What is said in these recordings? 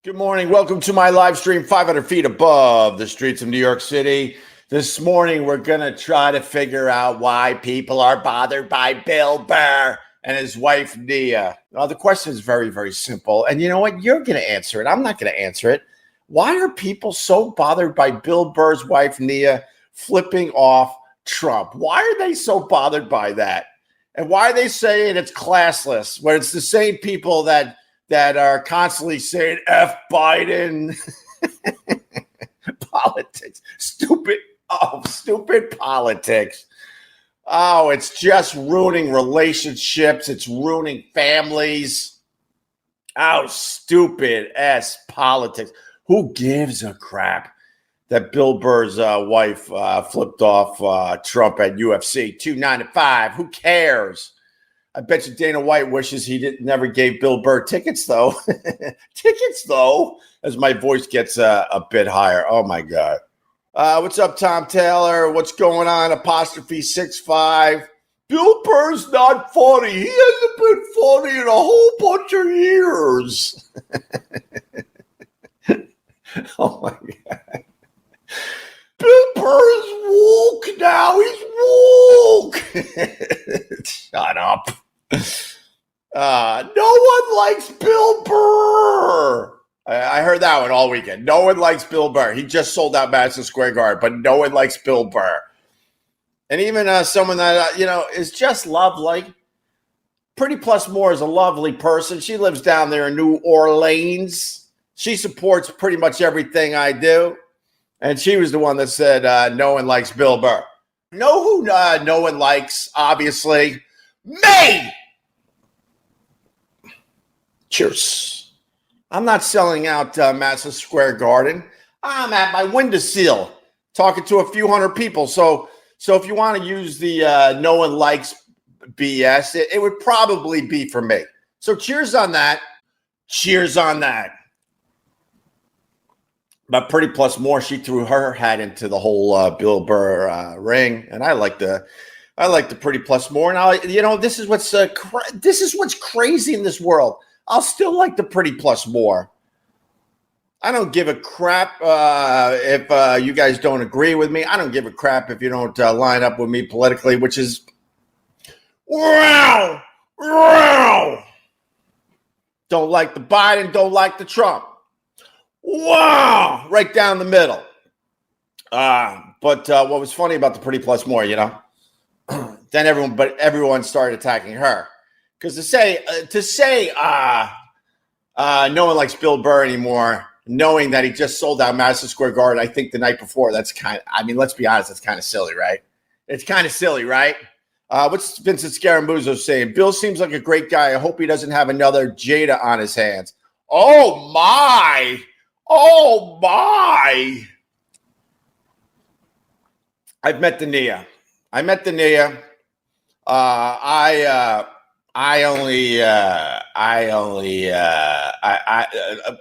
Good morning. Welcome to my live stream 500 feet above the streets of New York City. This morning, we're going to try to figure out why people are bothered by Bill Burr and his wife, Nia. Now, the question is very, very simple. And you know what? You're going to answer it. I'm not going to answer it. Why are people so bothered by Bill Burr's wife, Nia, flipping off Trump? Why are they so bothered by that? And why are they saying it's classless when it's the same people that are constantly saying F Biden? Politics. Stupid politics. Oh, it's just ruining relationships. It's ruining families. Oh, stupid ass politics. Who gives a crap that Bill Burr's wife flipped off Trump at UFC 295? Who cares? I bet you Dana White wishes he never gave Bill Burr tickets, though. Tickets, though, as my voice gets a bit higher. Oh, my God. What's up, Tom Taylor? What's going on? Apostrophe 65. Bill Burr's not funny. He hasn't been funny in a whole bunch of years. Oh, my God. Bill Burr is woke now. He's woke. Shut up. No one likes Bill Burr. I heard that one all weekend. No one likes Bill Burr. He just sold out Madison Square Garden, but no one likes Bill Burr. And even someone that, is just lovely. Pretty Plus More is a lovely person. She lives down there in New Orleans. She supports pretty much everything I do. And she was the one that said no one likes Bill Burr. Know who no one likes, obviously? Me! Cheers. I'm not selling out Madison Square Garden. I'm at my windowsill talking to a few hundred people. So if you want to use the no one likes BS, it would probably be for me. So cheers on that. Cheers on that. But Pretty Plus More, she threw her hat into the whole Bill Burr ring, and I like the Pretty Plus More. Now, this is what's crazy in this world. I'll still like the Pretty Plus More. I don't give a crap if you guys don't agree with me. I don't give a crap if you don't line up with me politically, which is wow. Don't like the Biden, don't like the Trump. Wow, right down the middle. But what was funny about the Pretty Plus More, then everyone started attacking her because to say no one likes Bill Burr anymore, knowing that he just sold out Madison Square Garden, I think the night before. Let's be honest, it's kind of silly, right? It's kind of silly, right? What's Vincent Scaramuzzo saying? Bill seems like a great guy. I hope he doesn't have another Jada on his hands. Oh my. Oh, my. I've met the Nia. I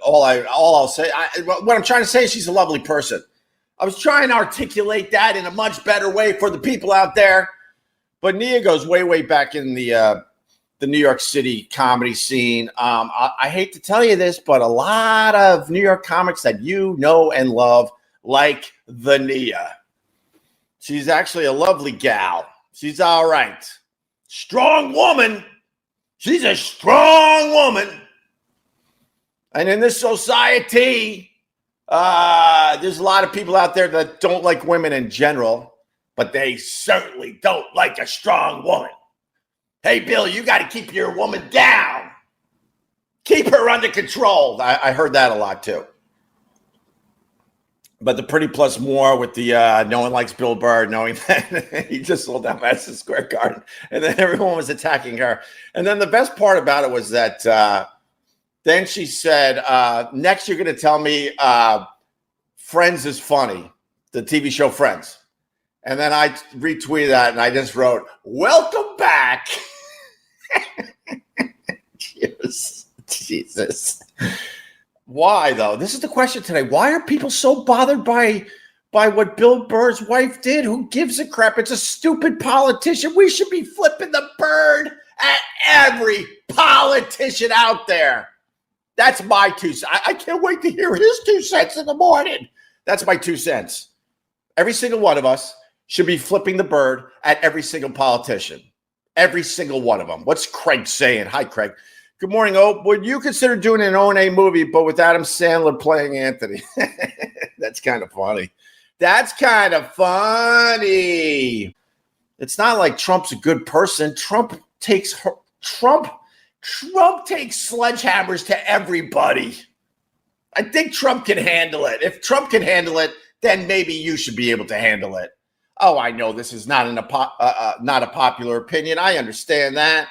all I'll say, what I'm trying to say is she's a lovely person. I was trying to articulate that in a much better way for the people out there. But Nia goes way, way back in the New York City comedy scene. I hate to tell you this, but a lot of New York comics that you know and love like the Nia. She's actually a lovely gal. She's all right. Strong woman. She's a strong woman. And in this society, there's a lot of people out there that don't like women in general, but they certainly don't like a strong woman. Hey, Bill, you got to keep your woman down. Keep her under control. I heard that a lot, too. But the Pretty Plus More with the no one likes Bill Burr, knowing that he just sold out Madison Square Garden. And then everyone was attacking her. And then the best part about it was that then she said, next you're going to tell me Friends is funny, the TV show Friends. And then I retweeted that and I just wrote, welcome back. Jesus. Why, though? This is the question today. Why are people so bothered by what Bill Burr's wife did? Who gives a crap? It's a stupid politician. We should be flipping the bird at every politician out there. That's my 2 cents. I can't wait to hear his 2 cents in the morning. That's my 2 cents. Every single one of us should be flipping the bird at every single politician. Every single one of them. What's Craig saying? Hi, Craig. Good morning, Ope. Would you consider doing an O&A movie, but with Adam Sandler playing Anthony? That's kind of funny. That's kind of funny. It's not like Trump's a good person. Trump takes sledgehammers to everybody. I think Trump can handle it. If Trump can handle it, then maybe you should be able to handle it. Oh, I know this is not not a popular opinion. I understand that.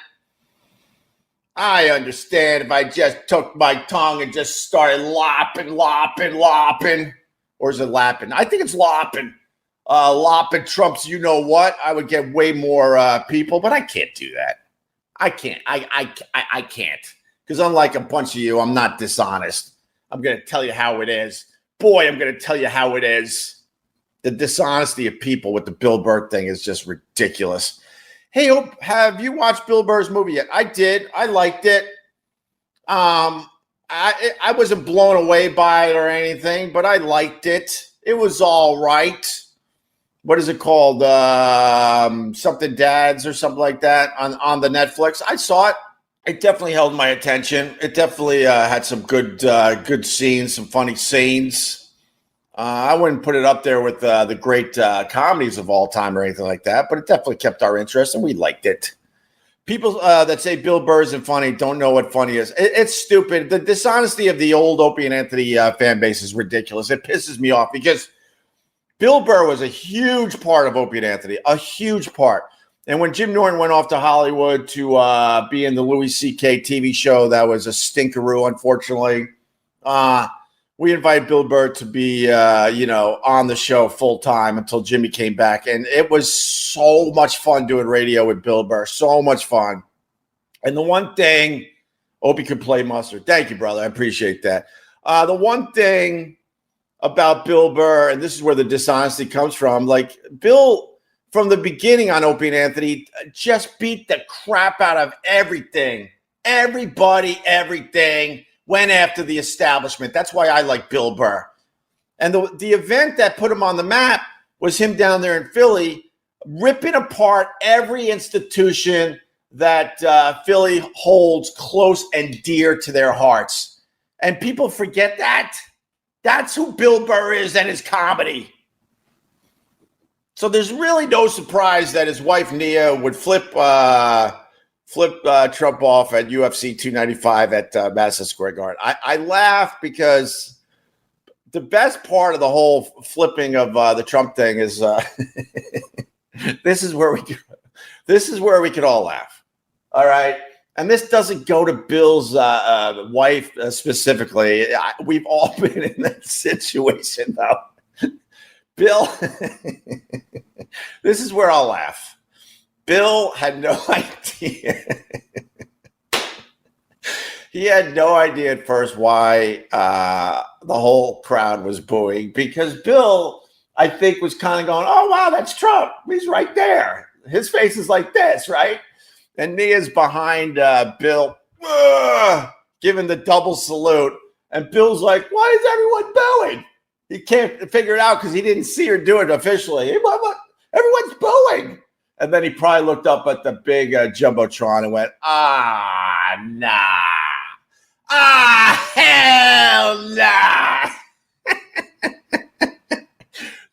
I understand if I just took my tongue and just started lopping. Or is it lapping? I think it's lopping. Lopping Trump's you-know-what. I would get way more people, but I can't do that. I can't. I can't. Because unlike a bunch of you, I'm not dishonest. I'm going to tell you how it is. Boy, I'm going to tell you how it is. The dishonesty of people with the Bill Burr thing is just ridiculous. Hey, Hope, have you watched Bill Burr's movie yet? I did. I liked it. I wasn't blown away by it or anything, but I liked it. It was all right. What is it called? Something Dads or something like that on the Netflix. I saw it. It definitely held my attention. It definitely had some good scenes, some funny scenes. I wouldn't put it up there with the great comedies of all time or anything like that, but it definitely kept our interest, and we liked it. People that say Bill Burr isn't funny don't know what funny is. It's stupid. The dishonesty of the old Opie and Anthony fan base is ridiculous. It pisses me off because Bill Burr was a huge part of Opie and Anthony, a huge part. And when Jim Norton went off to Hollywood to be in the Louis C.K. TV show, that was a stinkeroo, unfortunately. We invited Bill Burr to be, on the show full time until Jimmy came back. And it was so much fun doing radio with Bill Burr. So much fun. And the one thing, Opie could play mustard. Thank you, brother. I appreciate that. The one thing about Bill Burr, and this is where the dishonesty comes from, like Bill, from the beginning on Opie and Anthony, just beat the crap out of everything. Everybody, everything. Went after the establishment. That's why I like Bill Burr. And the event that put him on the map was him down there in Philly, ripping apart every institution that Philly holds close and dear to their hearts. And people forget that. That's who Bill Burr is and his comedy. So there's really no surprise that his wife, Nia, would flip Trump off at UFC 295 at Madison Square Garden. I laugh because the best part of the whole flipping of the Trump thing is this is where we could all laugh. All right. And this doesn't go to Bill's wife specifically. We've all been in that situation, though. Bill, this is where I'll laugh. Bill had no idea. He had no idea at first why the whole crowd was booing, because Bill, I think, was kind of going, oh, wow, that's Trump. He's right there. His face is like this, right? And Nia's behind Bill, giving the double salute. And Bill's like, why is everyone booing? He can't figure it out because he didn't see her do it officially. Everyone's booing. And then he probably looked up at the big Jumbotron and went, nah. Hell nah.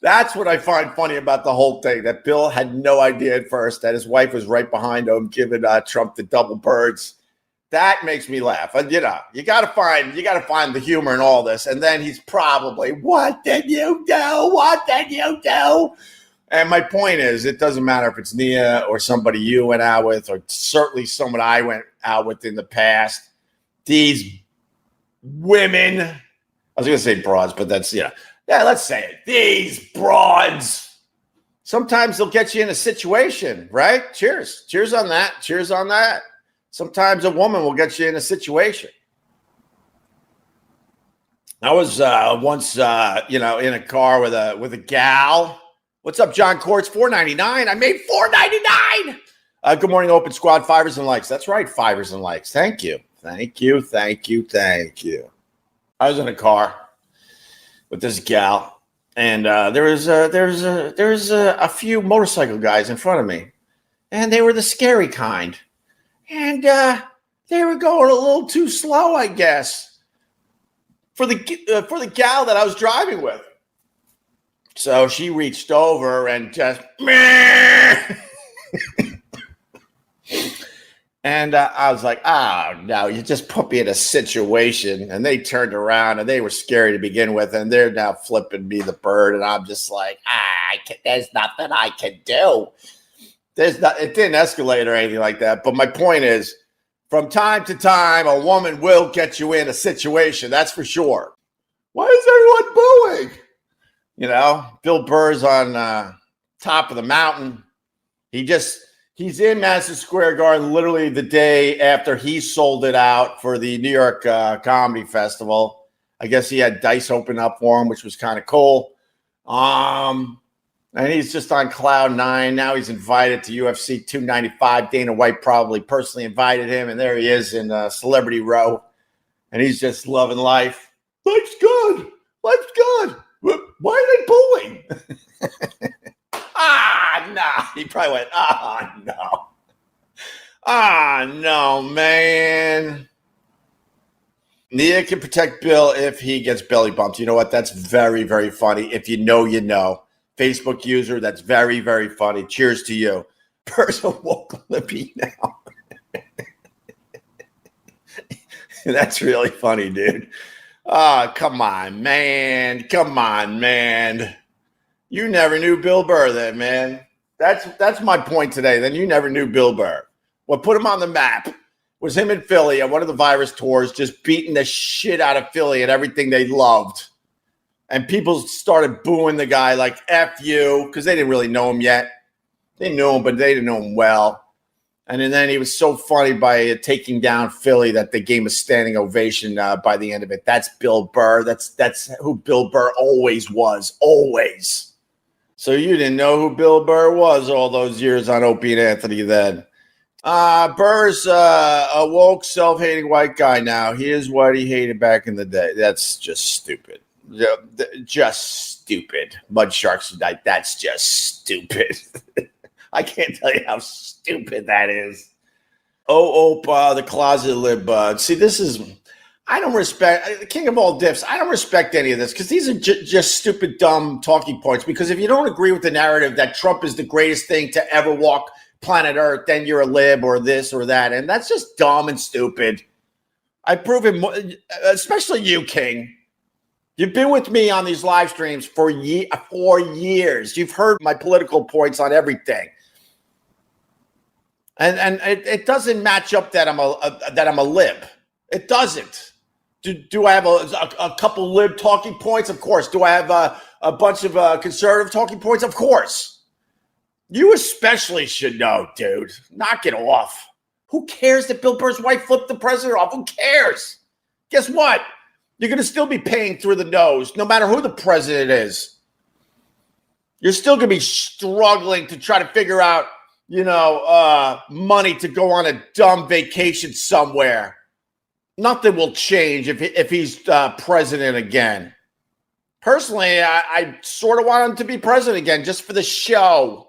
That's what I find funny about the whole thing, that Bill had no idea at first that his wife was right behind him giving Trump the double birds. That makes me laugh. And, you got to find the humor in all this. And then he's probably, what did you do? What did you do? And my point is, it doesn't matter if it's Nia or somebody you went out with, or certainly someone I went out with in the past. These women, I was going to say broads, but that's, let's say it. These broads, sometimes they'll get you in a situation, right? Cheers. Cheers on that. Cheers on that. Sometimes a woman will get you in a situation. I was once, in a car with a gal. What's up, John Courts? $4.99. I made $4.99. Good morning, Open Squad. Fivers and likes. That's right, fivers and likes. Thank you. Thank you. I was in a car with this gal, and there's a few motorcycle guys in front of me, and they were the scary kind, and they were going a little too slow, I guess, for the gal that I was driving with. So she reached over and just meh. And I was like, oh, no, you just put me in a situation. And they turned around and they were scary to begin with. And they're now flipping me the bird. And I'm just like, there's nothing I can do. It didn't escalate or anything like that. But my point is, from time to time, a woman will get you in a situation. That's for sure. Why is everyone booing? You know, Bill Burr's on top of the mountain. He's in Madison Square Garden literally the day after he sold it out for the New York Comedy Festival. I guess he had Dice open up for him, which was kind of cool. And he's just on cloud nine. Now he's invited to UFC 295. Dana White probably personally invited him, and there he is in Celebrity Row. And he's just loving life. Life's good. Why are they booing? No. He probably went, no. No, man. Nia can protect Bill if he gets belly bumped. You know what? That's very, very funny. If you know, you know. Facebook user, that's very, very funny. Cheers to you. Person woke Lippy now. That's really funny, dude. Come on, man. You never knew Bill Burr then, man. That's my point today. Then you never knew Bill Burr. What put him on the map was him in Philly on one of the virus tours, just beating the shit out of Philly and everything they loved. And people started booing the guy like, F you, because they didn't really know him yet. They knew him, but they didn't know him well. And then he was so funny by taking down Philly that they gave him a standing ovation by the end of it. That's Bill Burr. That's who Bill Burr always was. Always. So you didn't know who Bill Burr was all those years on Opie and Anthony then. Burr's a woke, self-hating white guy now. He is what he hated back in the day. That's just stupid. Just stupid. Mud Sharks Unite. That's just stupid. I can't tell you how stupid that is. Opa, the closet lib. See, this is... I don't respect, the king of all diffs, I don't respect any of this because these are just stupid, dumb talking points. Because if you don't agree with the narrative that Trump is the greatest thing to ever walk planet Earth, then you're a lib or this or that. And that's just dumb and stupid. I've proven, especially you, King. You've been with me on these live streams for years. You've heard my political points on everything. And it doesn't match up that I'm a lib. It doesn't. Do I have a couple lib talking points? Of course. Do I have a bunch of conservative talking points? Of course. You especially should know, dude. Knock it off. Who cares that Bill Burr's wife flipped the president off? Who cares? Guess what? You're going to still be paying through the nose, no matter who the president is. You're still going to be struggling to try to figure out, money to go on a dumb vacation somewhere. Nothing will change if he's president again. Personally, I sort of want him to be president again just for the show.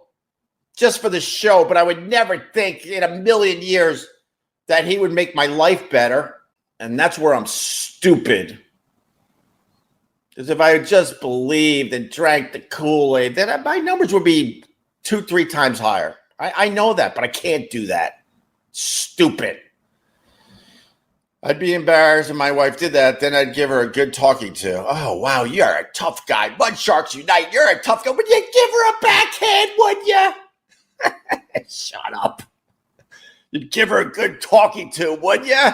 But I would never think in a million years that he would make my life better. And that's where I'm stupid. Because if I had just believed and drank the Kool-Aid, then my numbers would be 2-3 times higher. I know that, but I can't do that. Stupid. I'd be embarrassed if my wife did that. Then I'd give her a good talking to. Oh, wow, you're a tough guy. Mud Sharks Unite. You're a tough guy. Would you give her a backhand, would you? Shut up. You'd give her a good talking to, would you?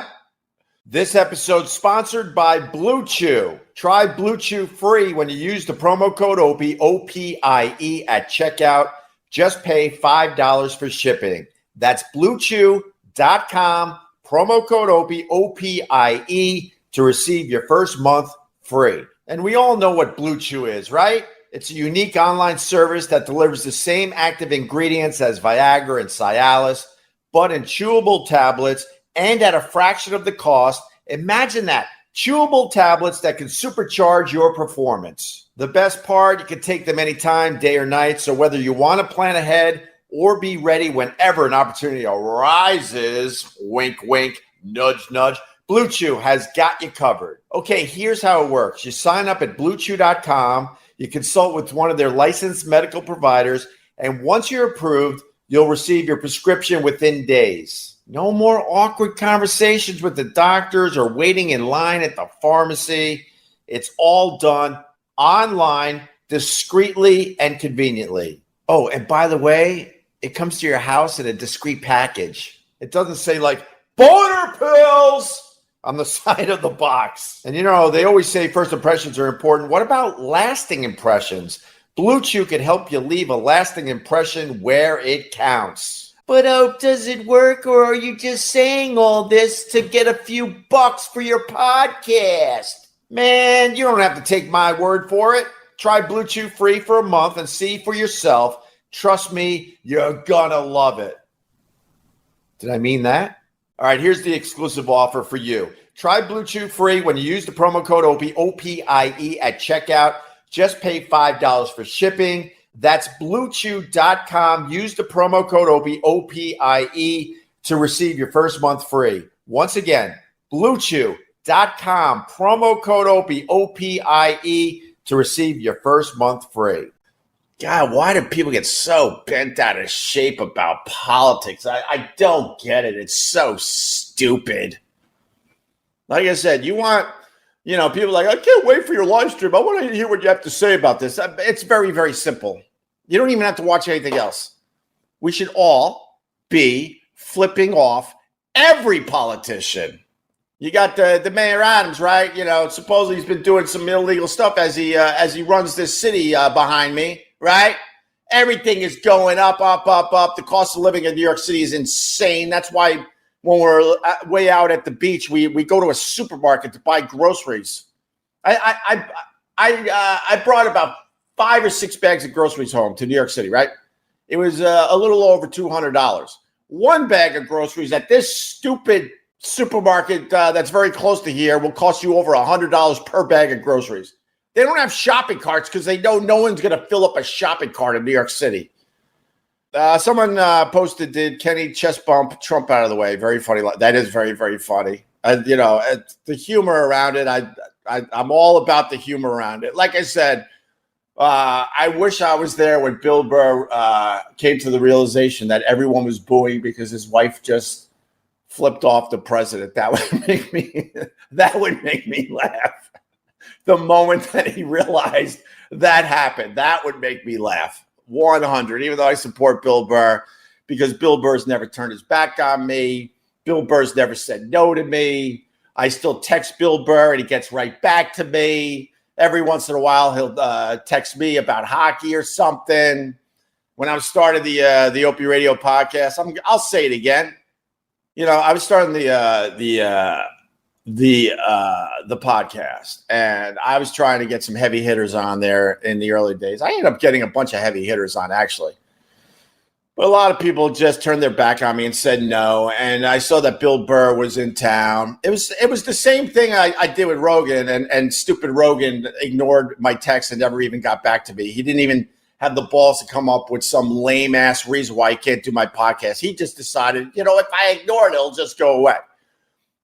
This episode's sponsored by Blue Chew. Try Blue Chew free when you use the promo code OPIE, O-P-I-E, at checkout. Just pay $5 for shipping. That's BlueChew.com. Promo code OPIE, O-P-I-E, to receive your first month free. And we all know what Blue Chew is, right? It's a unique online service that delivers the same active ingredients as Viagra and Cialis, but in chewable tablets and at a fraction of the cost. Imagine that. Chewable tablets that can supercharge your performance. The best part, you can take them anytime, day or night. So whether you want to plan ahead or be ready whenever an opportunity arises, wink, wink, nudge, nudge, Blue Chew has got you covered. Okay, here's how it works. You sign up at BlueChew.com. You consult with one of their licensed medical providers. And once you're approved, you'll receive your prescription within days. No more awkward conversations with the doctors or waiting in line at the pharmacy. It's all done online, discreetly and conveniently. Oh, and by the way, it comes to your house in a discreet package. It doesn't say like boner pills on the side of the box. And they always say first impressions are important. What about lasting impressions? Blue Chew can help you leave a lasting impression where it counts. But does it work, or are you just saying all this to get a few bucks for your podcast? Man, you don't have to take my word for it. Try Blue Chew free for a month and see for yourself. Trust me, you're gonna love it. Did I mean that? All right, here's the exclusive offer for you. Try Blue Chew free when you use the promo code Opie, OPIE at checkout. Just pay $5 for shipping. That's BlueChew.com. Use the promo code Opie, OPIE, to receive your first month free. Once again, BlueChew.com, promo code Opie, OPIE, to receive your first month free. God, why do people get so bent out of shape about politics? I don't get it. It's so stupid. Like I said, you want... people are like, I can't wait for your live stream. I want to hear what you have to say about this. It's very, very simple. You don't even have to watch anything else. We should all be flipping off every politician. You got the Mayor Adams, right? Supposedly he's been doing some illegal stuff as he runs this city behind me, right? Everything is going up, up, up, up. The cost of living in New York City is insane. That's why when we're way out at the beach, we go to a supermarket to buy groceries. I brought about 5 or 6 bags of groceries home to New York City, right? It was a little over $200. One bag of groceries at this stupid supermarket that's very close to here will cost you over $100 per bag of groceries. They don't have shopping carts because they know no one's going to fill up a shopping cart in New York City. Someone posted, did Kenny chest bump Trump out of the way? Very funny. That is very, very funny. The humor around it, I'm all about the humor around it. Like I said, I wish I was there when Bill Burr came to the realization that everyone was booing because his wife just flipped off the president. That would make me laugh. The moment that he realized that happened, that would make me laugh. 100, even though I support Bill Burr, because Bill Burr's never turned his back on me. Bill Burr's never said no to me. I still text Bill Burr and he gets right back to me. Every once in a while, he'll text me about hockey or something. When I was starting the Opie Radio podcast, I'll say it again. I was starting the podcast, and I was trying to get some heavy hitters on there in the early days. I ended up getting a bunch of heavy hitters on, actually. But a lot of people just turned their back on me and said no. And I saw that Bill Burr was in town. It was the same thing I did with Rogan, and stupid Rogan ignored my text and never even got back to me. He didn't even have the balls to come up with some lame-ass reason why he can't do my podcast. He just decided, if I ignore it, it'll just go away.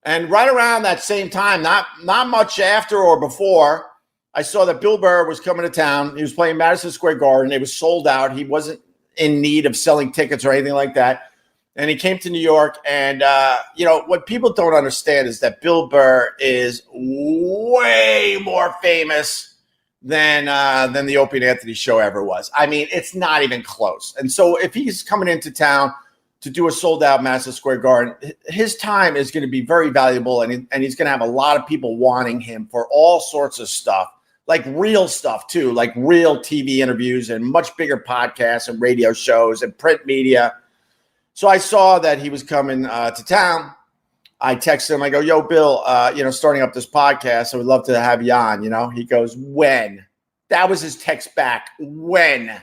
And right around that same time, not much after or before, I saw that Bill Burr was coming to town. He was playing Madison Square Garden. It was sold out. He wasn't in need of selling tickets or anything like that. And he came to New York. And, what people don't understand is that Bill Burr is way more famous than the Opie and Anthony show ever was. I mean, it's not even close. And so if he's coming into town to do a sold-out Madison Square Garden, his time is going to be very valuable, and he's going to have a lot of people wanting him for all sorts of stuff, like real stuff too, like real TV interviews and much bigger podcasts and radio shows and print media. So I saw that he was coming to town. I texted him. I go, yo, Bill, starting up this podcast, I would love to have you on. He goes, when? That was his text back. When?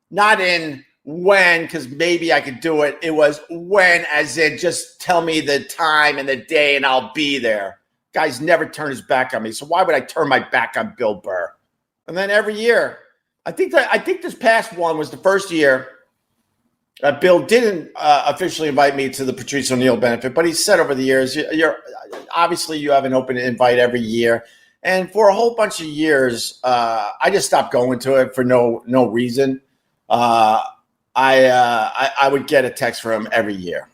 Not in when, because maybe I could do it. It was when, as in just tell me the time and the day and I'll be there. Guy's never turned his back on me. So why would I turn my back on Bill Burr? And then every year, I think this past one was the first year Bill didn't officially invite me to the Patrice O'Neal benefit, but he said over the years, you're obviously you have an open invite every year. And for a whole bunch of years, I just stopped going to it for no reason. I would get a text from him every year.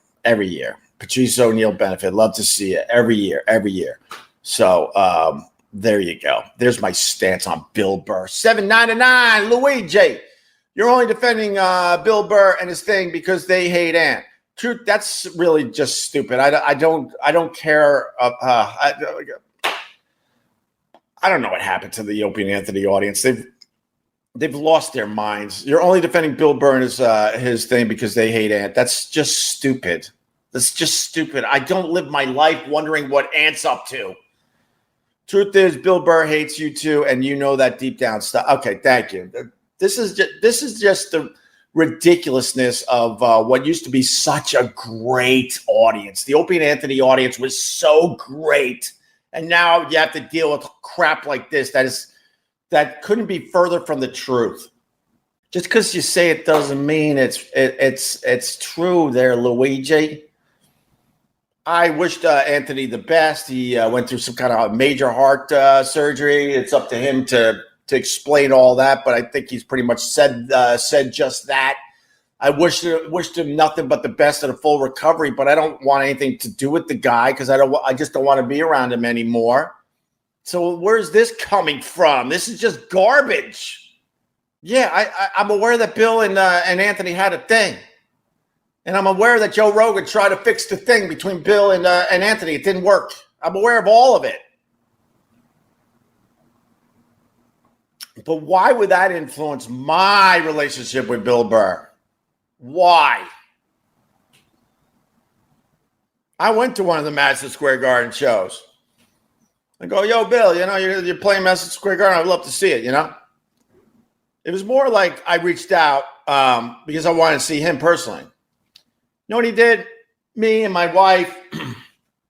Patrice O'Neal benefit. Love to see it every year. So there you go. There's my stance on Bill Burr. 799, Luigi. You're only defending Bill Burr and his thing because they hate Ant. Truth, that's really just stupid. I don't care. I don't know what happened to the Opie and Anthony audience. They've lost their minds. You're only defending Bill Burr and his thing because they hate Ant. That's just stupid. I don't live my life wondering what Ant's up to. Truth is, Bill Burr hates you too, and you know that deep down stuff. Okay, thank you. This is just the ridiculousness of what used to be such a great audience. The Opie and Anthony audience was so great, and now you have to deal with crap like this that couldn't be further from the truth. Just because you say it doesn't mean it's true there, Luigi. I wished Anthony the best. He went through some kind of major heart surgery. It's up to him to explain all that, but I think he's pretty much said just that. I wished him nothing but the best and a full recovery, but I don't want anything to do with the guy because I just don't want to be around him anymore. So where's this coming from? This is just garbage. Yeah, I'm aware that Bill and Anthony had a thing. And I'm aware that Joe Rogan tried to fix the thing between Bill and Anthony. It didn't work. I'm aware of all of it. But why would that influence my relationship with Bill Burr? Why? I went to one of the Madison Square Garden shows. I go, yo, Bill, you're playing Madison Square Garden. I'd love to see it, It was more like I reached out because I wanted to see him personally. You know what he did? Me and my wife,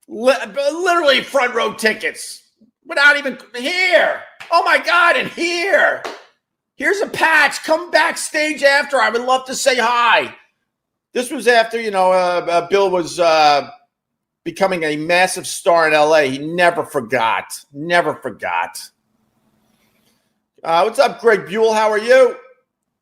literally front row tickets without even here. Oh, my God, and here. Here's a patch. Come backstage after. I would love to say hi. This was after, Bill was becoming a massive star in L.A. He never forgot. What's up, Greg Buell? How are you?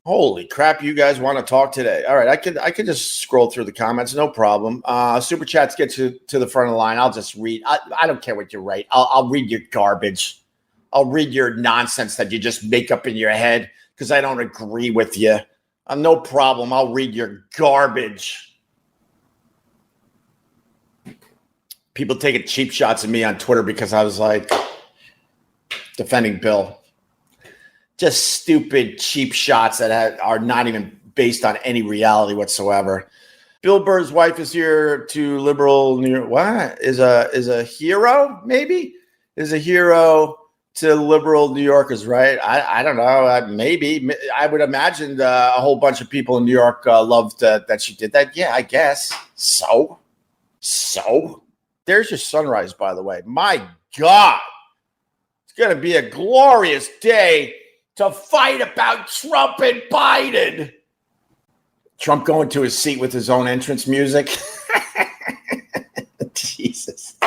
Holy crap, you guys want to talk today. All right, I could just scroll through the comments, no problem. Super chats get to the front of the line. I'll just read. I don't care what you write. I'll read your garbage. I'll read your nonsense that you just make up in your head because I don't agree with you. No problem. I'll read your garbage. People taking cheap shots at me on Twitter because I was like defending Bill. Just stupid, cheap shots that are not even based on any reality whatsoever. Bill Burr's wife is here to liberal New York. What is a hero? Maybe is a hero to liberal New Yorkers, right? I don't know. Maybe I would imagine a whole bunch of people in New York loved that she did that. Yeah, I guess so. There's your sunrise, by the way. My God, it's gonna be a glorious day to fight about Trump and Biden. Trump going to his seat with his own entrance music. Jesus.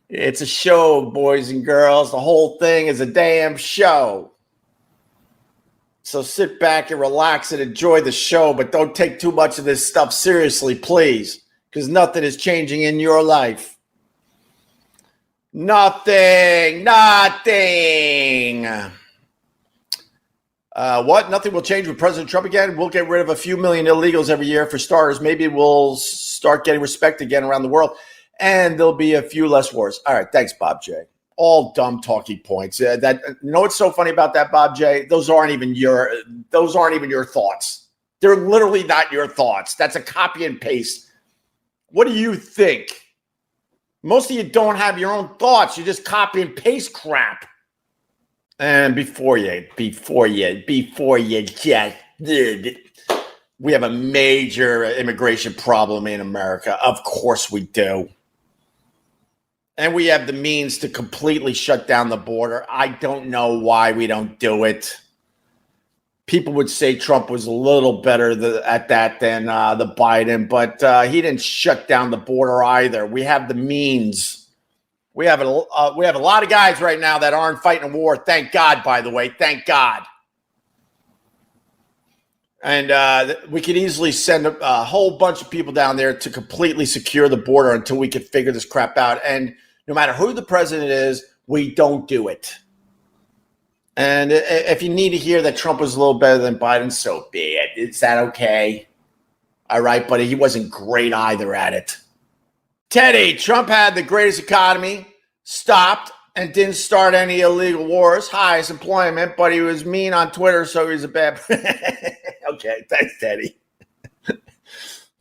It's a show, boys and girls. The whole thing is a damn show. So sit back and relax and enjoy the show, but don't take too much of this stuff seriously, please, because nothing is changing in your life. Nothing. What? Nothing will change with President Trump again? We'll get rid of a few million illegals every year for starters. Maybe we'll start getting respect again around the world, and there'll be a few less wars. All right, thanks, Bob J. All dumb talking points. You know what's so funny about that, Bob J? Those aren't even your thoughts. They're literally not your thoughts. That's a copy and paste. What do you think? Most of you don't have your own thoughts. You just copy and paste crap. And before you just we have a major immigration problem in America. Of course we do. And we have the means to completely shut down the border. I don't know why we don't do it. People would say Trump was a little better at that than the Biden, but he didn't shut down the border either. We have the means. We have a lot of guys right now that aren't fighting a war. Thank God, by the way. Thank God. And we could easily send a whole bunch of people down there to completely secure the border until we could figure this crap out. And no matter who the president is, we don't do it. And if you need to hear that Trump was a little better than Biden, so be it. Is that okay? All right, buddy. He wasn't great either at it. Teddy, Trump had the greatest economy, stopped, and didn't start any illegal wars, highest employment, but he was mean on Twitter, so he was a bad. Okay, thanks, Teddy.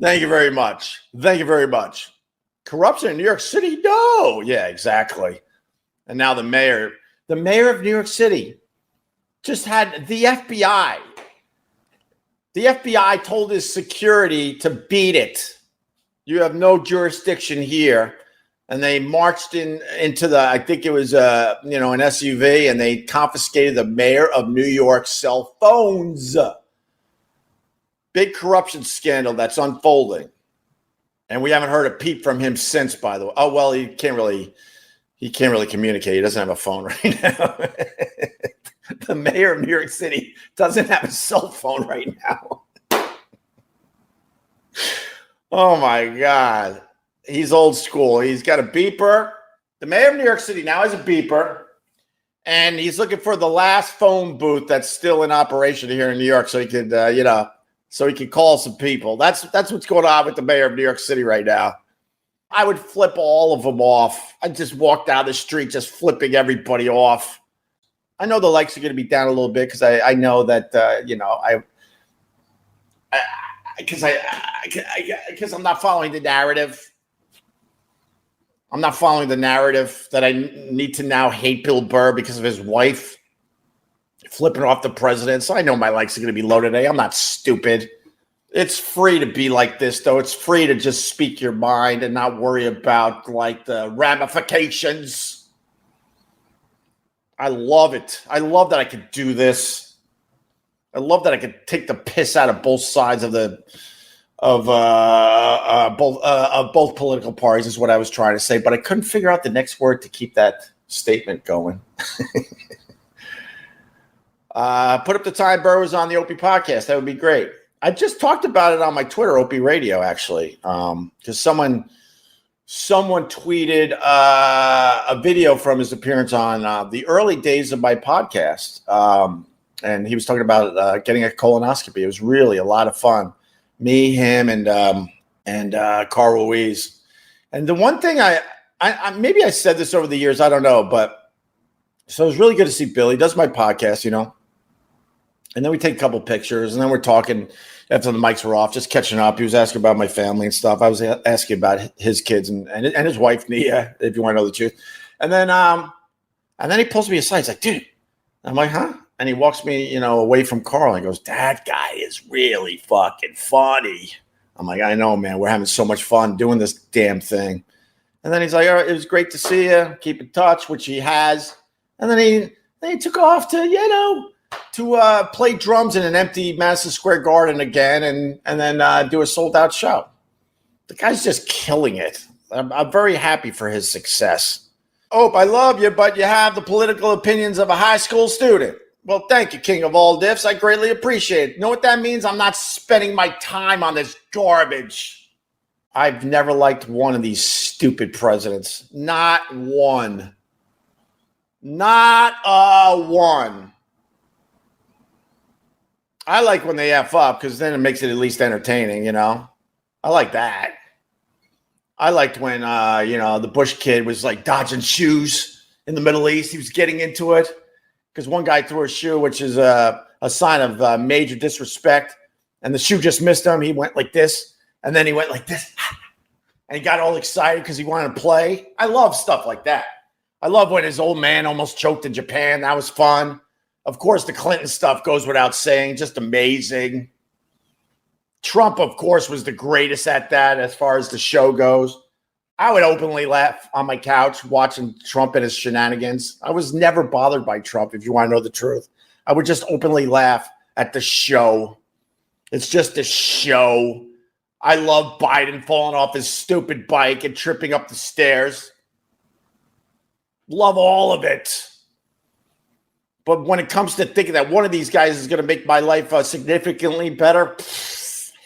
Thank you very much. Thank you very much. Corruption in New York City? No. Yeah, exactly. And now the mayor of New York City just had the FBI. The FBI told his security to beat it. You have no jurisdiction here. And they marched into the, I think it was, an SUV, and they confiscated the mayor of New York's cell phones. Big corruption scandal that's unfolding. And we haven't heard a peep from him since, by the way. Oh, well, he can't really communicate. He doesn't have a phone right now. The mayor of New York City doesn't have a cell phone right now. Oh, my God. He's old school. He's got a beeper. The mayor of New York City now has a beeper, and he's looking for the last phone booth that's still in operation here in New York, so he could, so he could call some people. That's what's going on with the mayor of New York City right now. I would flip all of them off. I just walk down the street, just flipping everybody off. I know the likes are going to be down a little bit because I know that because I'm not following the narrative. I'm not following the narrative that I need to now hate Bill Burr because of his wife flipping off the president. So I know my likes are going to be low today. I'm not stupid. It's free to be like this, though. It's free to just speak your mind and not worry about like the ramifications. I love it. I love that I could do this. I love that I could take the piss out of both sides of both political parties is what I was trying to say, but I couldn't figure out the next word to keep that statement going. Put up the time Burr was on the Opie podcast. That would be great. I just talked about it on my Twitter, Opie Radio, actually, because someone tweeted a video from his appearance on the early days of my podcast, and he was talking about getting a colonoscopy. It was really a lot of fun. Me, him, and Carl Ruiz. And the one thing I maybe I said this over the years, I don't know, but so it was really good to see Bill. He does my podcast, and then we take a couple pictures, and then we're talking after the mics were off, just catching up. He was asking about my family and stuff. I was asking about his kids and his wife, Nia, if you want to know the truth. And then he pulls me aside. He's like, dude. I'm like, huh? And he walks me, away from Carl and he goes, that guy is really fucking funny. I'm like, I know, man. We're having so much fun doing this damn thing. And then he's like, all right, it was great to see you. Keep in touch, which he has. And then he took off to play drums in an empty Madison Square Garden again and then do a sold-out show. The guy's just killing it. I'm very happy for his success. Ope, I love you, but you have the political opinions of a high school student. Well, thank you, King of all diffs. I greatly appreciate it. You know what that means? I'm not spending my time on this garbage. I've never liked one of these stupid presidents. Not one. Not one. I like when they F up because then it makes it at least entertaining, I like that. I liked when, the Bush kid was like dodging shoes in the Middle East. He was getting into it. Because one guy threw a shoe, which is a sign of major disrespect, and the shoe just missed him. He went like this, and then he went like this, and he got all excited because he wanted to play. I love stuff like that. I love when his old man almost choked in Japan. That was fun. Of course, the Clinton stuff goes without saying, just amazing. Trump, of course, was the greatest at that as far as the show goes. I would openly laugh on my couch watching Trump and his shenanigans. I was never bothered by Trump, if you want to know the truth. I would just openly laugh at the show. It's just a show. I love Biden falling off his stupid bike and tripping up the stairs. Love all of it. But when it comes to thinking that one of these guys is going to make my life significantly better,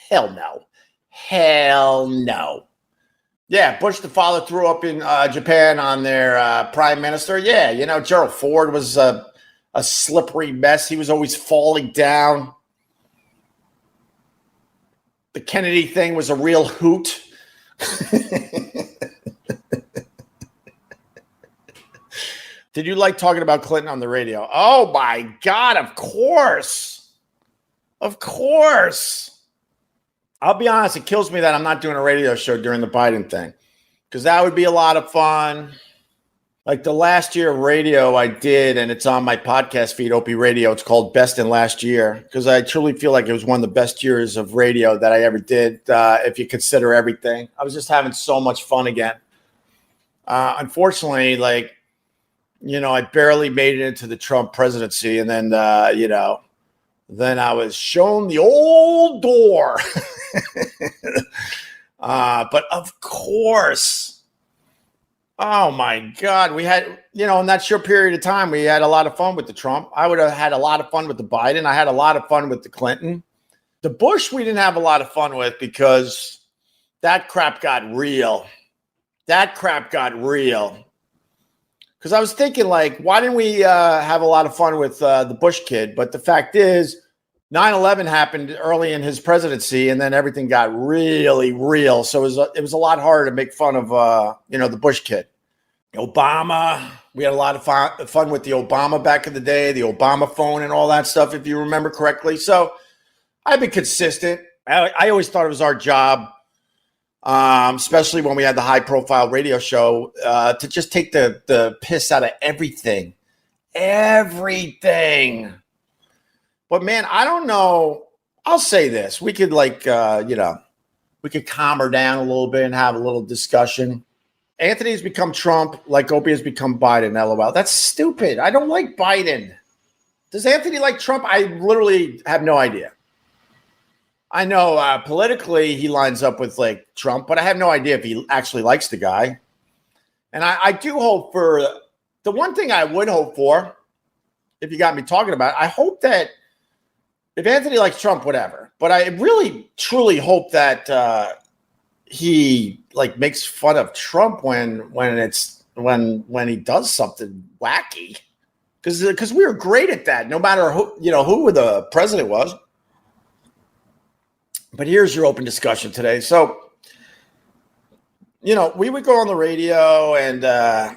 hell no. Hell no. Yeah, Bush the father threw up in Japan on their prime minister. Yeah, you know, Gerald Ford was a slippery mess. He was always falling down. The Kennedy thing was a real hoot. Did you like talking about Clinton on the radio? Oh, my God, of course. Of course. I'll be honest, it kills me that I'm not doing a radio show during the Biden thing, because that would be a lot of fun. Like the last year of radio I did, and it's on my podcast feed, Opie Radio. It's called Best in Last Year, because I truly feel like it was one of the best years of radio that I ever did, if you consider everything. I was just having so much fun again. Unfortunately, like, you know, I barely made it into the Trump presidency, and then, you know, then I was shown the old door. But of course, oh my God, we had, you know, in that short period of time, we had a lot of fun with the Trump. I would have had a lot of fun with the Biden. I had a lot of fun with the Clinton. The Bush, we didn't have a lot of fun with because that crap got real. That crap got real. Because I was thinking, like, why didn't we have a lot of fun with the Bush kid? But the fact is, 9/11 happened early in his presidency, and then everything got really real. So it was a lot harder to make fun of, you know, the Bush kid. Obama, we had a lot of fun with the Obama back in the day, the Obama phone and all that stuff, if you remember correctly. So I've been consistent. I always thought it was our job, especially when we had the high-profile radio show, to just take the piss out of everything. Everything. But, man, I don't know. I'll say this. We could, like, you know, we could calm her down a little bit and have a little discussion. Anthony's become Trump like Opie has become Biden, LOL. That's stupid. I don't like Biden. Does Anthony like Trump? I literally have no idea. I know politically he lines up with, like, Trump, but I have no idea if he actually likes the guy. And I do hope for – the one thing I would hope for, if you got me talking about it, I hope that – if Anthony likes Trump, whatever. But I really, truly hope that he like makes fun of Trump when he does something wacky, because we were great at that, no matter who the president was. But here's your open discussion today. So, you know, we would go on the radio and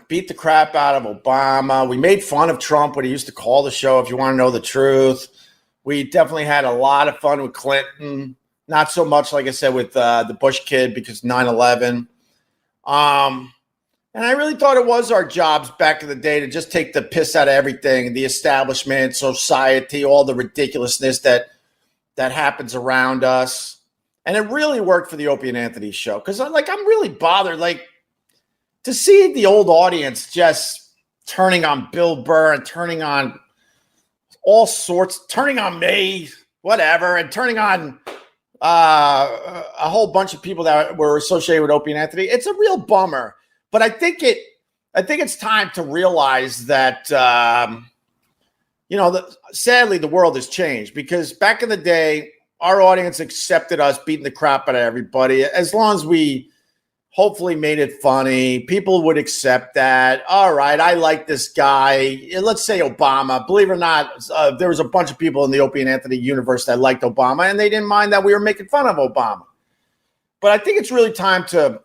beat the crap out of Obama. We made fun of Trump when he used to call the show. If you want to know the truth. We definitely had a lot of fun with Clinton. Not so much, like I said, with the Bush kid because 9/11. And I really thought it was our jobs back in the day to just take the piss out of everything, the establishment, society, all the ridiculousness that happens around us. And it really worked for the Opie and Anthony show because, like, I'm really bothered, like, to see the old audience just turning on Bill Burr and turning on all sorts, turning on me, whatever, and turning on a whole bunch of people that were associated with Opie and Anthony. It's a real bummer, but I think it's time to realize that sadly the world has changed, because back in the day, our audience accepted us beating the crap out of everybody as long as we hopefully made it funny. People would accept that. All right, I like this guy. Let's say Obama. Believe it or not, there was a bunch of people in the Opie and Anthony universe that liked Obama, and they didn't mind that we were making fun of Obama. But I think it's really time to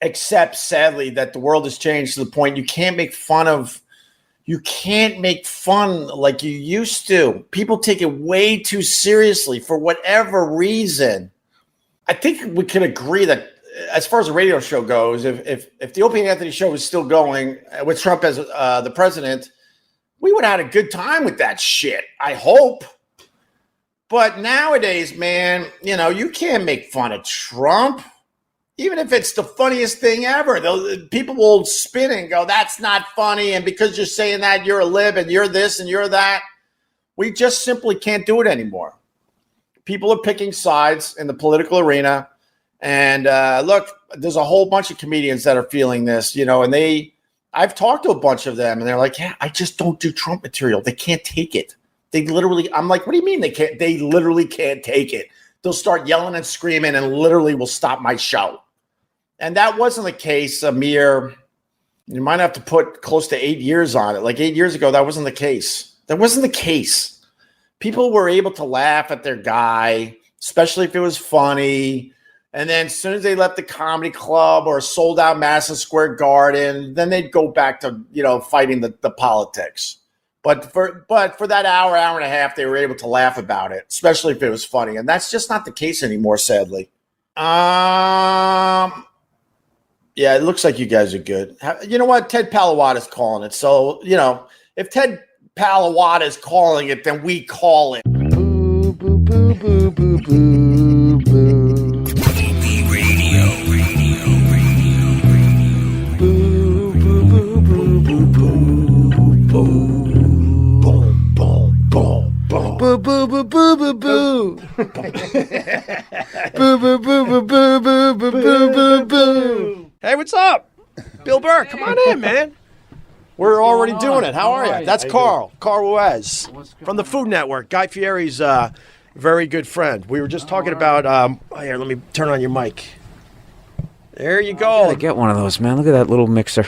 accept, sadly, that the world has changed to the point you can't make fun like you used to. People take it way too seriously for whatever reason. I think we can agree that as far as the radio show goes, if the Opie and Anthony show was still going with Trump as the president, we would have had a good time with that shit. I hope. But nowadays, man, you can't make fun of Trump. Even if it's the funniest thing ever, people will spin and go, that's not funny. And because you're saying that, you're a lib and you're this and you're that. We just simply can't do it anymore. People are picking sides in the political arena. And look, there's a whole bunch of comedians that are feeling this, and I've talked to a bunch of them and they're like, yeah, I just don't do Trump material. They can't take it. I'm like, what do you mean they can't? They literally can't take it. They'll start yelling and screaming and literally will stop my show. And that wasn't the case you might have to put close to 8 years on it. Like 8 years ago, that wasn't the case. That wasn't the case. People were able to laugh at their guy, especially if it was funny. And then as soon as they left the comedy club or sold out Madison Square Garden, then they'd go back to, fighting the politics. But for that hour and a half, they were able to laugh about it, especially if it was funny. And that's just not the case anymore, sadly. Yeah, it looks like you guys are good. You know what? Ted Palawada is calling it. So, if Ted Palawada is calling it, then we call it. Boo, boo, boo, boo, boo, boo, boo. Opie Radio. Boo, boo, boo, boo, boo, boo, boo. Boom, boom, boom, boom. Boo, boo, boo, boo, boo, boo. Boo, boo, boo, boo, boo, boo, boo, boo, boo. Hey, what's up? Bill Burr, come on in, man. We're already doing it. How are you? That's Carl Ruiz from the Food Network. Guy Fieri's very good friend. We were just talking about, here, let me turn on your mic. There you go. I get one of those, man. Look at that little mixer.